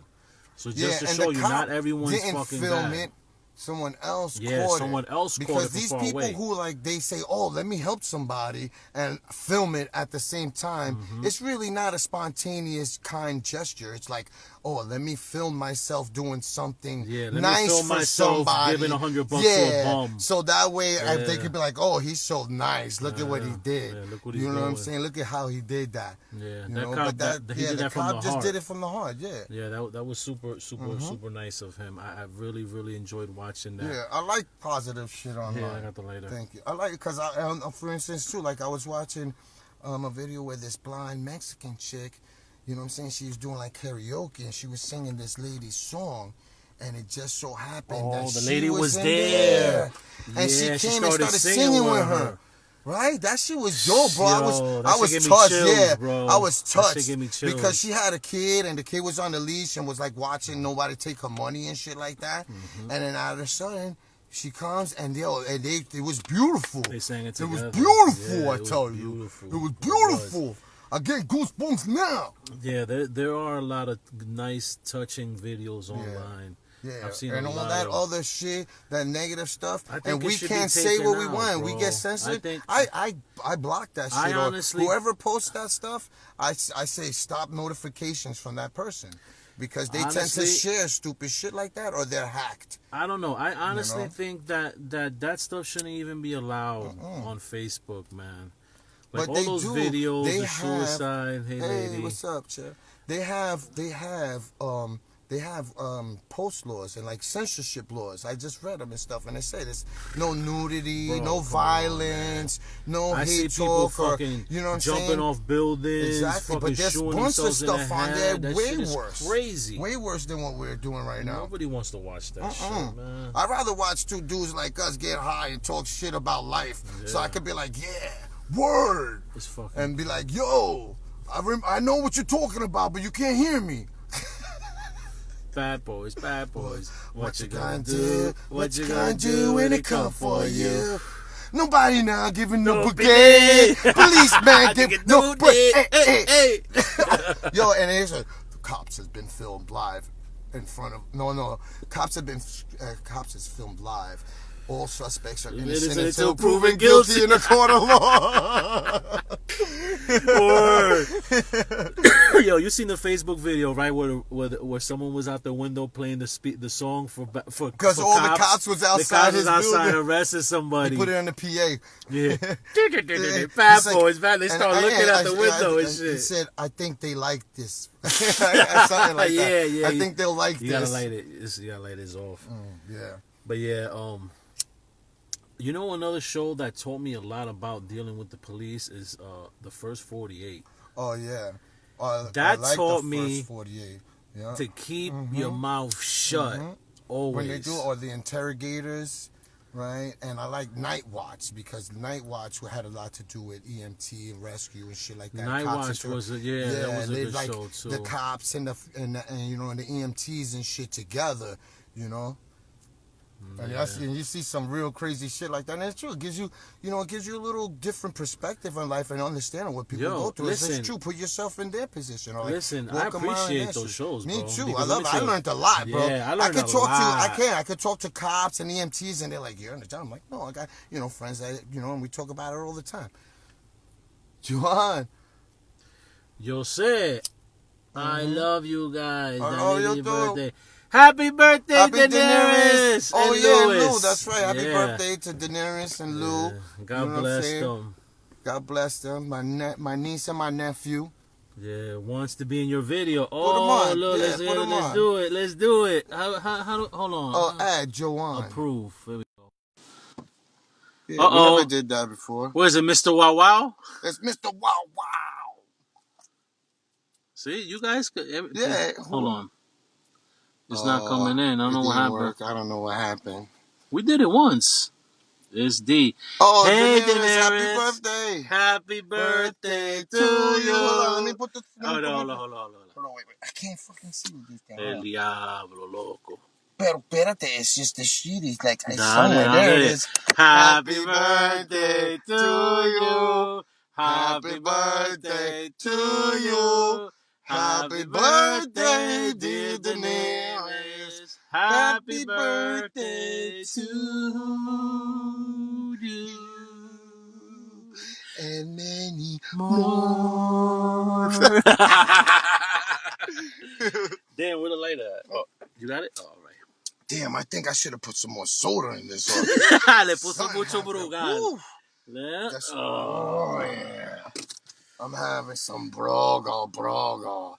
Speaker 1: So
Speaker 2: Yeah,
Speaker 1: just to
Speaker 2: and
Speaker 1: show
Speaker 2: the
Speaker 1: you,
Speaker 2: cop
Speaker 1: not everyone's
Speaker 2: didn't
Speaker 1: fucking
Speaker 2: film
Speaker 1: bad.
Speaker 2: it. Someone else
Speaker 1: Yeah,
Speaker 2: caught
Speaker 1: someone
Speaker 2: it.
Speaker 1: else caught
Speaker 2: Because
Speaker 1: it from
Speaker 2: these
Speaker 1: far
Speaker 2: people
Speaker 1: away.
Speaker 2: who like they say, "Oh, let me help somebody," and film it at the same time.
Speaker 1: Mm-hmm.
Speaker 2: It's really not a spontaneous, kind gesture. It's like, "Oh, let me film myself doing something
Speaker 1: Yeah, let me
Speaker 2: nice
Speaker 1: film
Speaker 2: for
Speaker 1: myself
Speaker 2: somebody."
Speaker 1: giving $100 to a bum.
Speaker 2: So that way they
Speaker 1: Yeah.
Speaker 2: could be like, "Oh, he's so nice. Look at what he did."
Speaker 1: Yeah, look what
Speaker 2: you
Speaker 1: he's
Speaker 2: know what I'm
Speaker 1: doing.
Speaker 2: saying? Look at how he did that.
Speaker 1: Yeah,
Speaker 2: You
Speaker 1: that
Speaker 2: know,
Speaker 1: cop,
Speaker 2: but that,
Speaker 1: he did
Speaker 2: the
Speaker 1: that from
Speaker 2: cop
Speaker 1: the
Speaker 2: just
Speaker 1: heart.
Speaker 2: did it from the heart. Yeah.
Speaker 1: Yeah, that was super nice of him. I really, really enjoyed watching that.
Speaker 2: Yeah, I like positive shit online.
Speaker 1: Yeah, I got the lighter.
Speaker 2: Thank you. I like it because for instance, too, like I was watching a video where this blind Mexican chick, you know what I'm saying, she was doing like karaoke and she was singing this lady's song, and it just so happened that
Speaker 1: Oh, the
Speaker 2: she
Speaker 1: lady was
Speaker 2: in
Speaker 1: there.
Speaker 2: and
Speaker 1: Yeah,
Speaker 2: she came and started singing with her. Right, that shit was dope, bro.
Speaker 1: Yo, that
Speaker 2: I
Speaker 1: shit
Speaker 2: was
Speaker 1: give me
Speaker 2: touched,
Speaker 1: chills,
Speaker 2: yeah.
Speaker 1: bro.
Speaker 2: I was
Speaker 1: That shit
Speaker 2: touched
Speaker 1: give me chills.
Speaker 2: because she had a kid, and the kid was on the leash and was like watching nobody take her money and shit like that.
Speaker 1: Mm-hmm.
Speaker 2: And then all of a sudden, she comes and it was beautiful.
Speaker 1: They sang it
Speaker 2: It was
Speaker 1: together.
Speaker 2: beautiful,
Speaker 1: Yeah,
Speaker 2: I
Speaker 1: it was
Speaker 2: tell you.
Speaker 1: beautiful.
Speaker 2: It was
Speaker 1: It
Speaker 2: beautiful. I get goosebumps now.
Speaker 1: Yeah, there are a lot of nice, touching videos online.
Speaker 2: Yeah,
Speaker 1: I've seen
Speaker 2: and
Speaker 1: a
Speaker 2: all
Speaker 1: lot
Speaker 2: that
Speaker 1: of,
Speaker 2: other shit, that negative stuff,
Speaker 1: I think
Speaker 2: and
Speaker 1: it
Speaker 2: we
Speaker 1: should be
Speaker 2: can't say
Speaker 1: taken
Speaker 2: what we
Speaker 1: out,
Speaker 2: want. We
Speaker 1: bro.
Speaker 2: get censored.
Speaker 1: I think-
Speaker 2: I block that shit.
Speaker 1: I
Speaker 2: or
Speaker 1: honestly-
Speaker 2: whoever posts that stuff, I say stop notifications from that person, because they tend
Speaker 1: Honestly-
Speaker 2: to share stupid shit like that, or they're hacked.
Speaker 1: I don't know. I honestly
Speaker 2: know?
Speaker 1: think that stuff shouldn't even be allowed on Facebook, man. Like
Speaker 2: But
Speaker 1: all
Speaker 2: they
Speaker 1: those
Speaker 2: do.
Speaker 1: videos,
Speaker 2: They
Speaker 1: the
Speaker 2: have-
Speaker 1: suicide, hey lady.
Speaker 2: What's up, Chair? They have post laws and like censorship laws. I just read them and stuff, and they say there's no nudity,
Speaker 1: Bro,
Speaker 2: no
Speaker 1: come on,
Speaker 2: violence, no
Speaker 1: I see
Speaker 2: hate
Speaker 1: people
Speaker 2: talk, or
Speaker 1: fucking
Speaker 2: you know what I'm
Speaker 1: jumping
Speaker 2: saying?
Speaker 1: off buildings,
Speaker 2: Exactly,
Speaker 1: fucking
Speaker 2: but there's
Speaker 1: shooting
Speaker 2: bunch of
Speaker 1: themselves in the
Speaker 2: stuff on there
Speaker 1: head. That
Speaker 2: way
Speaker 1: shit is
Speaker 2: worse,
Speaker 1: crazy.
Speaker 2: way worse than what we're doing right now.
Speaker 1: Nobody wants to watch that shit, man.
Speaker 2: I'd rather watch two dudes like us get high and talk shit about life, so I
Speaker 1: Yeah.
Speaker 2: could be like, yeah, word,
Speaker 1: It's fucking.
Speaker 2: and be like, yo, I know what you're talking about, but you can't hear me.
Speaker 1: Bad boys, bad boys.
Speaker 2: What you gonna do? What you gonna do when it come for you? Nobody now giving no
Speaker 1: No
Speaker 2: brigade.
Speaker 1: brigade.
Speaker 2: Policeman give no brigade.
Speaker 1: Hey, hey.
Speaker 2: Yo, and there's the cops has been filmed live in front of cops is filmed live. All suspects are innocent until proven guilty in a court of law.
Speaker 1: Word. Yo, you seen the Facebook video, right? Where someone was out the window playing the song for
Speaker 2: Because all the cops was outside
Speaker 1: The cops
Speaker 2: his
Speaker 1: was outside
Speaker 2: building.
Speaker 1: arresting somebody.
Speaker 2: He put it on the PA.
Speaker 1: Yeah.
Speaker 2: It's
Speaker 1: Bad
Speaker 2: like-
Speaker 1: boys, bad. They
Speaker 2: and
Speaker 1: start looking out the window and
Speaker 2: He
Speaker 1: shit.
Speaker 2: said, "I think they like this." Something like
Speaker 1: Yeah,
Speaker 2: that.
Speaker 1: yeah.
Speaker 2: I think they'll like
Speaker 1: You
Speaker 2: this.
Speaker 1: gotta light it. You gotta light this off.
Speaker 2: Yeah.
Speaker 1: But yeah, you know, another show that taught me a lot about dealing with the police is the First 48.
Speaker 2: Oh yeah.
Speaker 1: That
Speaker 2: I like
Speaker 1: taught
Speaker 2: the
Speaker 1: me
Speaker 2: first 48. Yeah.
Speaker 1: To keep your mouth shut always.
Speaker 2: When they do, or the interrogators, right? And I like Night Watch, because Night Watch had a lot to do with EMT and rescue and shit like that.
Speaker 1: Night
Speaker 2: Cops
Speaker 1: Watch
Speaker 2: inter-
Speaker 1: was that was a
Speaker 2: they
Speaker 1: good
Speaker 2: like
Speaker 1: show too.
Speaker 2: the cops and you know, and the EMTs and shit together, you know. And, and you see some real crazy shit like that, and it's true. It gives you, it gives you a little different perspective on life and understanding what people go through.
Speaker 1: Listen,
Speaker 2: it's true. Put yourself in their position. Or like,
Speaker 1: listen, I
Speaker 2: walk around in
Speaker 1: appreciate
Speaker 2: that
Speaker 1: those
Speaker 2: shit.
Speaker 1: shows,
Speaker 2: Me
Speaker 1: bro,
Speaker 2: too.
Speaker 1: because
Speaker 2: I
Speaker 1: let me
Speaker 2: I
Speaker 1: tell you-
Speaker 2: learned a lot, bro.
Speaker 1: Yeah, I learned
Speaker 2: could
Speaker 1: a
Speaker 2: talk
Speaker 1: lot.
Speaker 2: I could talk to cops and EMTs, and they're like, "You're in the job." I'm like, "No, I got friends that and we talk about it all the time." Juan.
Speaker 1: Yo sé, I love you guys.
Speaker 2: Oh, yo
Speaker 1: Happy
Speaker 2: too.
Speaker 1: birthday. Happy birthday,
Speaker 2: Happy
Speaker 1: Daenerys.
Speaker 2: Oh
Speaker 1: and
Speaker 2: yeah,
Speaker 1: Louis.
Speaker 2: Lou. That's right. Happy
Speaker 1: Yeah.
Speaker 2: birthday to Daenerys and Lou.
Speaker 1: Yeah. God
Speaker 2: You know what I'm
Speaker 1: bless
Speaker 2: saying?
Speaker 1: them.
Speaker 2: God bless them. My niece and my nephew.
Speaker 1: Yeah, wants to be in your video.
Speaker 2: them
Speaker 1: Oh,
Speaker 2: on.
Speaker 1: look,
Speaker 2: Yeah,
Speaker 1: let's
Speaker 2: put them
Speaker 1: let's
Speaker 2: on.
Speaker 1: do it. Let's do it. How do, hold on.
Speaker 2: Oh, add Joanne.
Speaker 1: Approve. There we go.
Speaker 2: Yeah,
Speaker 1: Uh-oh.
Speaker 2: we never did that before.
Speaker 1: What is it, Mr. Wow Wow?
Speaker 2: It's Mr. Wow Wow.
Speaker 1: See, you guys could.
Speaker 2: Yeah.
Speaker 1: Hold on. It's not coming in. I don't know what happened.
Speaker 2: I don't know what happened.
Speaker 1: We did it once. It's D.
Speaker 2: Oh,
Speaker 1: Hey,
Speaker 2: Daenerys, happy
Speaker 1: Daenerys.
Speaker 2: birthday.
Speaker 1: Happy birthday to you.
Speaker 2: Hold on, let me put the.
Speaker 1: Hold on.
Speaker 2: Hold on, wait. I can't fucking see what this thing.
Speaker 1: El diablo, loco.
Speaker 2: Pero espérate, it's just the sheet is like it's
Speaker 1: Dale,
Speaker 2: somewhere. There it
Speaker 1: dale.
Speaker 2: is.
Speaker 1: Happy birthday to you. Happy birthday to you. Happy birthday, dear Daenerys. Happy birthday to you.
Speaker 2: And many
Speaker 1: more. Damn, where the light at? Oh, you got it? Oh, all right.
Speaker 2: Damn, I think I should have put some more soda in this.
Speaker 1: Le puso mucho brugal.
Speaker 2: Oh, yeah. I'm having some brogo.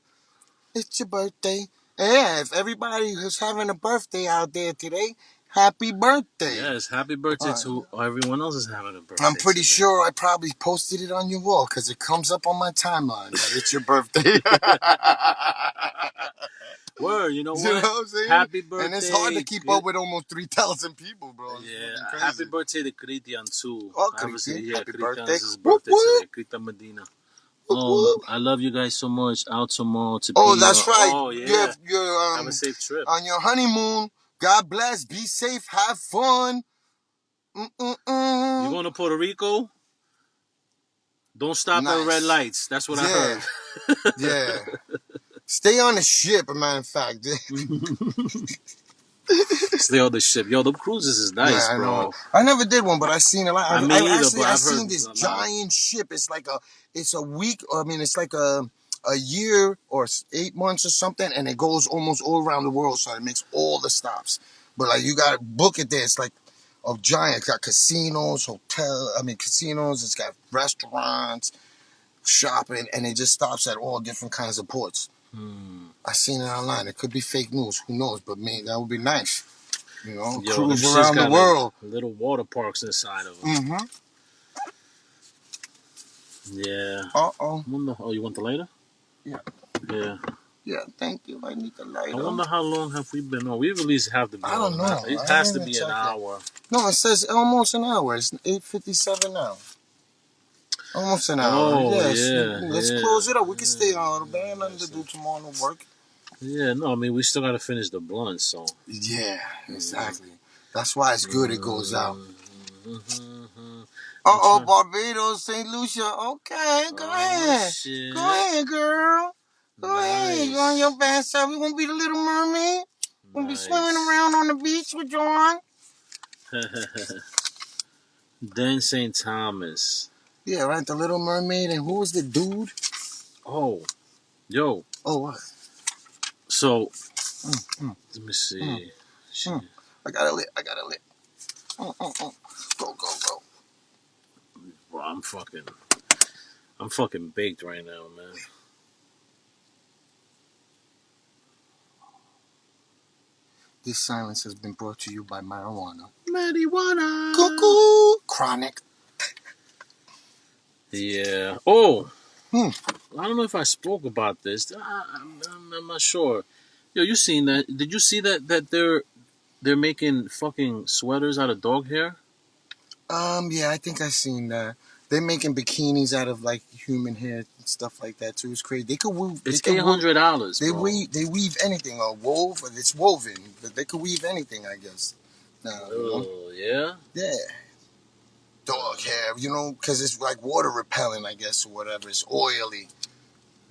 Speaker 2: It's your birthday. Yeah, if everybody is having a birthday out there today, happy birthday.
Speaker 1: Yes, happy birthday to everyone else is having a birthday.
Speaker 2: I'm pretty sure I probably posted it on your wall because it comes up on my timeline that it's your birthday.
Speaker 1: Word, you know what?
Speaker 2: You know what I'm saying?
Speaker 1: Happy birthday.
Speaker 2: And it's hard to keep up with almost 3,000 people, bro.
Speaker 1: Yeah, happy birthday to Christian too.
Speaker 2: Oh, Christian,
Speaker 1: yeah,
Speaker 2: happy
Speaker 1: Christian's
Speaker 2: birthday.
Speaker 1: his birthday today. Christian Medina. I love you guys so much. Out tomorrow to
Speaker 2: Oh,
Speaker 1: be
Speaker 2: that's right.
Speaker 1: Oh, yeah.
Speaker 2: You're
Speaker 1: have a safe trip.
Speaker 2: On your honeymoon. God bless. Be safe. Have fun.
Speaker 1: You're going to Puerto Rico? Don't stop at red lights. That's what I heard.
Speaker 2: Yeah. Stay on the ship, a matter of fact.
Speaker 1: Stay on the ship. Yo, the cruises is nice,
Speaker 2: I
Speaker 1: bro.
Speaker 2: know. I never did one, but I seen a lot.
Speaker 1: I've
Speaker 2: seen this giant ship. It's like it's a week. I mean, it's like a year or 8 months or something, and it goes almost all around the world. So it makes all the stops. But like you got to book it there. It's like a giant. It's got casinos, casinos. It's got restaurants, shopping, and it just stops at all different kinds of ports. I seen it online. It could be fake news. Who knows? But man, that would be nice. You know, cruise around the world.
Speaker 1: Little water parks inside of them.
Speaker 2: Mm-hmm.
Speaker 1: Yeah.
Speaker 2: Uh-oh.
Speaker 1: You want the lighter?
Speaker 2: Yeah.
Speaker 1: Yeah.
Speaker 2: Yeah, thank you. I need the lighter.
Speaker 1: I wonder how long have we been on? We've at least have to be
Speaker 2: I don't know.
Speaker 1: It has to be an hour.
Speaker 2: No, it says almost an hour. It's 8:57 now. Almost an hour.
Speaker 1: Oh,
Speaker 2: Let's close it up. We can stay on a little bit. Nothing to do tomorrow, no work.
Speaker 1: Yeah, no, I mean, we still got to finish the blunt, so.
Speaker 2: Yeah, exactly. That's why it's good it goes out. Uh-oh, Barbados, St. Lucia. Okay, go ahead.
Speaker 1: Shit.
Speaker 2: Go ahead, girl. Go ahead. You on your best side. We gonna be the Little Mermaid. We'll be swimming around on the beach with John.
Speaker 1: Then St. Thomas.
Speaker 2: Yeah, right. The Little Mermaid. And who was the dude?
Speaker 1: Oh, yo.
Speaker 2: Oh, what?
Speaker 1: So, let me see.
Speaker 2: I got it lit. Go.
Speaker 1: Bro, I'm fucking baked right now, man.
Speaker 2: This silence has been brought to you by marijuana.
Speaker 1: Marijuana.
Speaker 2: Cuckoo. Chronic.
Speaker 1: Yeah. Oh. I don't know if I spoke about this. I'm not sure. Yo, you seen that? Did you see that they're making fucking sweaters out of dog hair?
Speaker 2: Yeah, I think I seen that. They're making bikinis out of like human hair and stuff like that too. It's crazy. They could weave.
Speaker 1: It's $800.
Speaker 2: They weave anything or wove. It's woven, but they could weave anything, I guess.
Speaker 1: Yeah.
Speaker 2: Yeah. Dog hair, because it's like water repellent, I guess, or whatever. It's oily.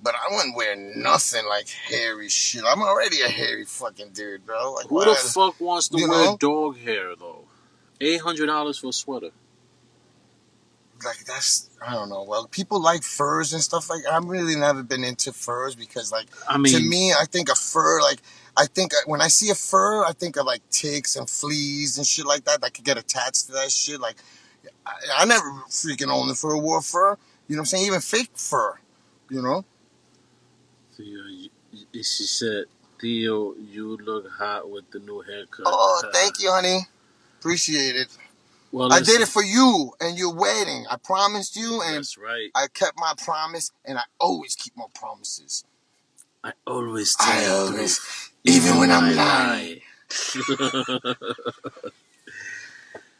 Speaker 2: But I wouldn't wear nothing like hairy shit. I'm already a hairy fucking dude, bro. Like,
Speaker 1: who the fuck wants to wear dog hair though? $800 for a sweater.
Speaker 2: Like I don't know. Well, people like furs and stuff like. I've really never been into furs because, to me, I think a fur when I see a fur, I think of like ticks and fleas and shit like that could get attached to that shit. Like, I never freaking owned a fur, wore fur. You know what I'm saying? Even fake fur. So
Speaker 1: she said, Theo, you look hot with the new haircut.
Speaker 2: Oh, thank you, honey. Appreciate it.
Speaker 1: Well,
Speaker 2: I did it for you and your wedding. I promised you, and
Speaker 1: that's right.
Speaker 2: I kept my promise, and I always keep my promises.
Speaker 1: I always tell you,
Speaker 2: even when I'm lying.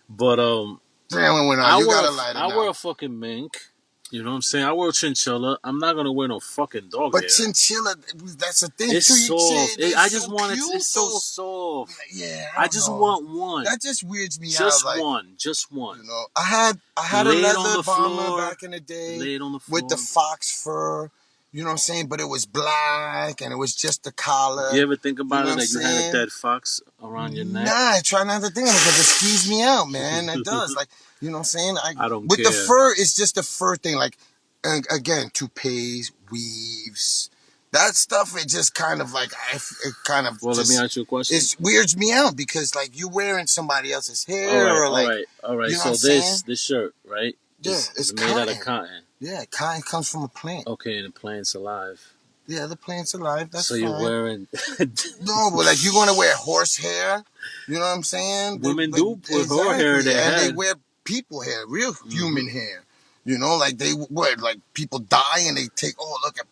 Speaker 1: But
Speaker 2: family went on. You gotta light it
Speaker 1: I
Speaker 2: up.
Speaker 1: wear a fucking mink. You know what I'm saying? I wear a chinchilla. I'm not gonna wear no fucking dog
Speaker 2: But
Speaker 1: hair.
Speaker 2: chinchilla, that's the thing
Speaker 1: It's
Speaker 2: too.
Speaker 1: soft. I just
Speaker 2: so
Speaker 1: want it.
Speaker 2: cute,
Speaker 1: It's so soft.
Speaker 2: Yeah,
Speaker 1: I just want one.
Speaker 2: That just weirds me out.
Speaker 1: Just
Speaker 2: like,
Speaker 1: one. Just one.
Speaker 2: You know, I had a
Speaker 1: Lay it on
Speaker 2: leather
Speaker 1: the
Speaker 2: bomber
Speaker 1: floor.
Speaker 2: back in the day.
Speaker 1: Lay it on the floor.
Speaker 2: With the fox fur. You know what I'm saying? But it was black and it was just the collar.
Speaker 1: You ever think about it that you had a
Speaker 2: saying?
Speaker 1: dead fox around your neck?
Speaker 2: Nah, I try not to think of it because it skeeves me out, man. It does. Like, you know what I'm saying?
Speaker 1: I don't
Speaker 2: with
Speaker 1: care.
Speaker 2: The fur, it's just the fur thing. Like, and again, toupees, weaves, that stuff. It just kind of like it kind of.
Speaker 1: Well,
Speaker 2: just,
Speaker 1: let me ask you a question.
Speaker 2: It weirds me out because like you wearing somebody else's hair.
Speaker 1: All right.
Speaker 2: You know
Speaker 1: so this shirt, right?
Speaker 2: Yeah, it's
Speaker 1: made out of cotton.
Speaker 2: Yeah, cotton comes from a plant.
Speaker 1: Okay, and the plant's alive.
Speaker 2: Yeah, the plant's alive. That's
Speaker 1: so
Speaker 2: fine.
Speaker 1: You're wearing.
Speaker 2: No, but like you're gonna wear horse hair. You know what I'm saying?
Speaker 1: Women do put her hair in their
Speaker 2: and
Speaker 1: head.
Speaker 2: they wear people hair, real human hair. You know, like they what? Like people die and they take. Oh, look at.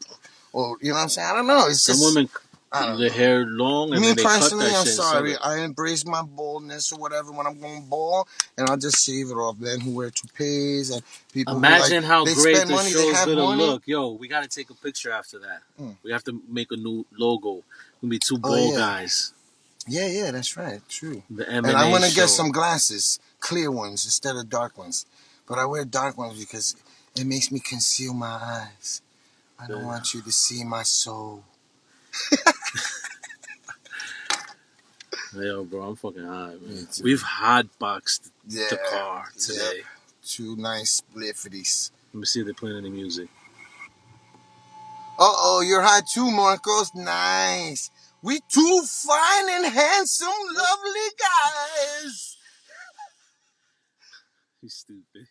Speaker 2: Or you know what I'm saying? I don't know. It's
Speaker 1: some
Speaker 2: just,
Speaker 1: women. The hair long and
Speaker 2: me
Speaker 1: then they
Speaker 2: personally,
Speaker 1: cut that
Speaker 2: I'm
Speaker 1: shit.
Speaker 2: sorry. I embrace my baldness or whatever when I'm going bald, and I'll just shave it off. Men who wear toupees and people.
Speaker 1: Imagine how
Speaker 2: they
Speaker 1: great
Speaker 2: spend
Speaker 1: the
Speaker 2: money,
Speaker 1: show's gonna
Speaker 2: money.
Speaker 1: look. Yo, we gotta take a picture after that. We have to make a new logo. It's gonna be two bald guys.
Speaker 2: Yeah, that's right. True.
Speaker 1: The M&A
Speaker 2: and I'm gonna
Speaker 1: show.
Speaker 2: get some glasses, clear ones instead of dark ones. But I wear dark ones because it makes me conceal my eyes. I don't want you to see my soul.
Speaker 1: Yo, bro, I'm fucking high, man. We've hotboxed the car today.
Speaker 2: Yeah. Two nice spliffities.
Speaker 1: Let me see if they're playing any music.
Speaker 2: Uh-oh, you're high too, Marcos. Nice. We two fine and handsome, lovely guys.
Speaker 1: He's stupid.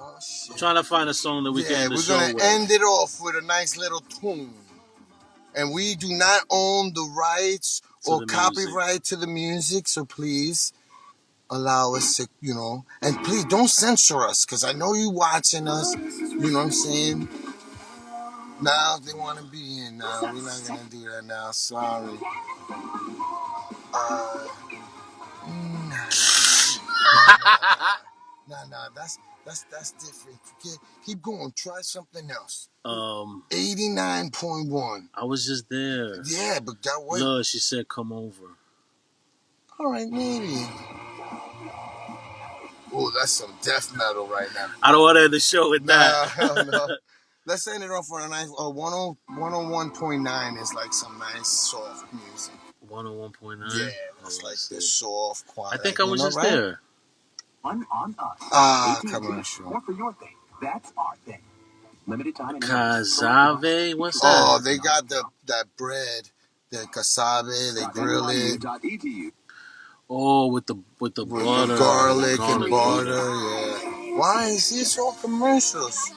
Speaker 2: Oh, shit.
Speaker 1: I'm trying to find a song that we can end the show with.
Speaker 2: We're going to end it off with a nice little tune. And we do not own the rights or copyright to the music, so please allow us to, you know, and please don't censor us, because I know you watching us, you know what I'm saying? Now they want to be in now. We're not going to do that now, sorry. Nah, that's different. Keep going, try something else. 89.1.
Speaker 1: I was just there.
Speaker 2: Yeah, but that way.
Speaker 1: No, she said come over.
Speaker 2: All right, maybe. Oh, that's some death metal right now.
Speaker 1: I don't want to end the show with that.
Speaker 2: No. Let's end it off for a nice 101.9 is like some nice soft music.
Speaker 1: 101.9?
Speaker 2: Yeah, that's like the soft quiet.
Speaker 1: I think I was just there.
Speaker 3: On us.
Speaker 2: Commercial.
Speaker 3: More for your thing. That's our thing. Limited time.
Speaker 1: Cassave? What's that?
Speaker 2: Oh, they got that bread, the cassave. They grill it.
Speaker 1: Oh, with the butter,
Speaker 2: garlic and butter. Yeah. Why is this all commercials?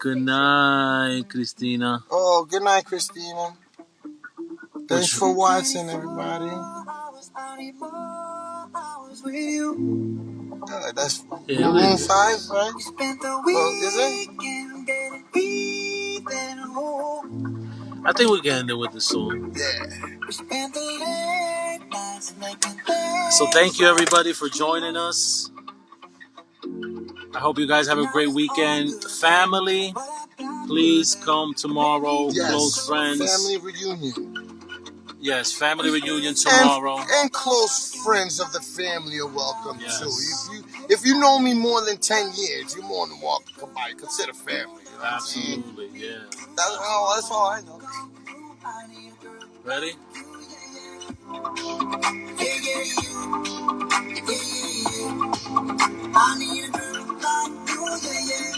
Speaker 1: Good night, Christina.
Speaker 2: Oh, good night, Christina. Thanks for watching, everybody. That's Maroon 5, right? Oh, is it?
Speaker 1: I think we can end it with the song.
Speaker 2: Yeah.
Speaker 1: So thank you, everybody, for joining us. I hope you guys have a great weekend. Family, please come tomorrow.
Speaker 2: Yes.
Speaker 1: Close friends.
Speaker 2: Family reunion.
Speaker 1: Yes, family reunion tomorrow.
Speaker 2: And close friends of the family are welcome too. If you know me more than 10 years, you're more than welcome to come by. Consider family. You know
Speaker 1: Absolutely, yeah.
Speaker 2: That's all I know.
Speaker 1: Ready?
Speaker 4: I need a girl like you, yeah.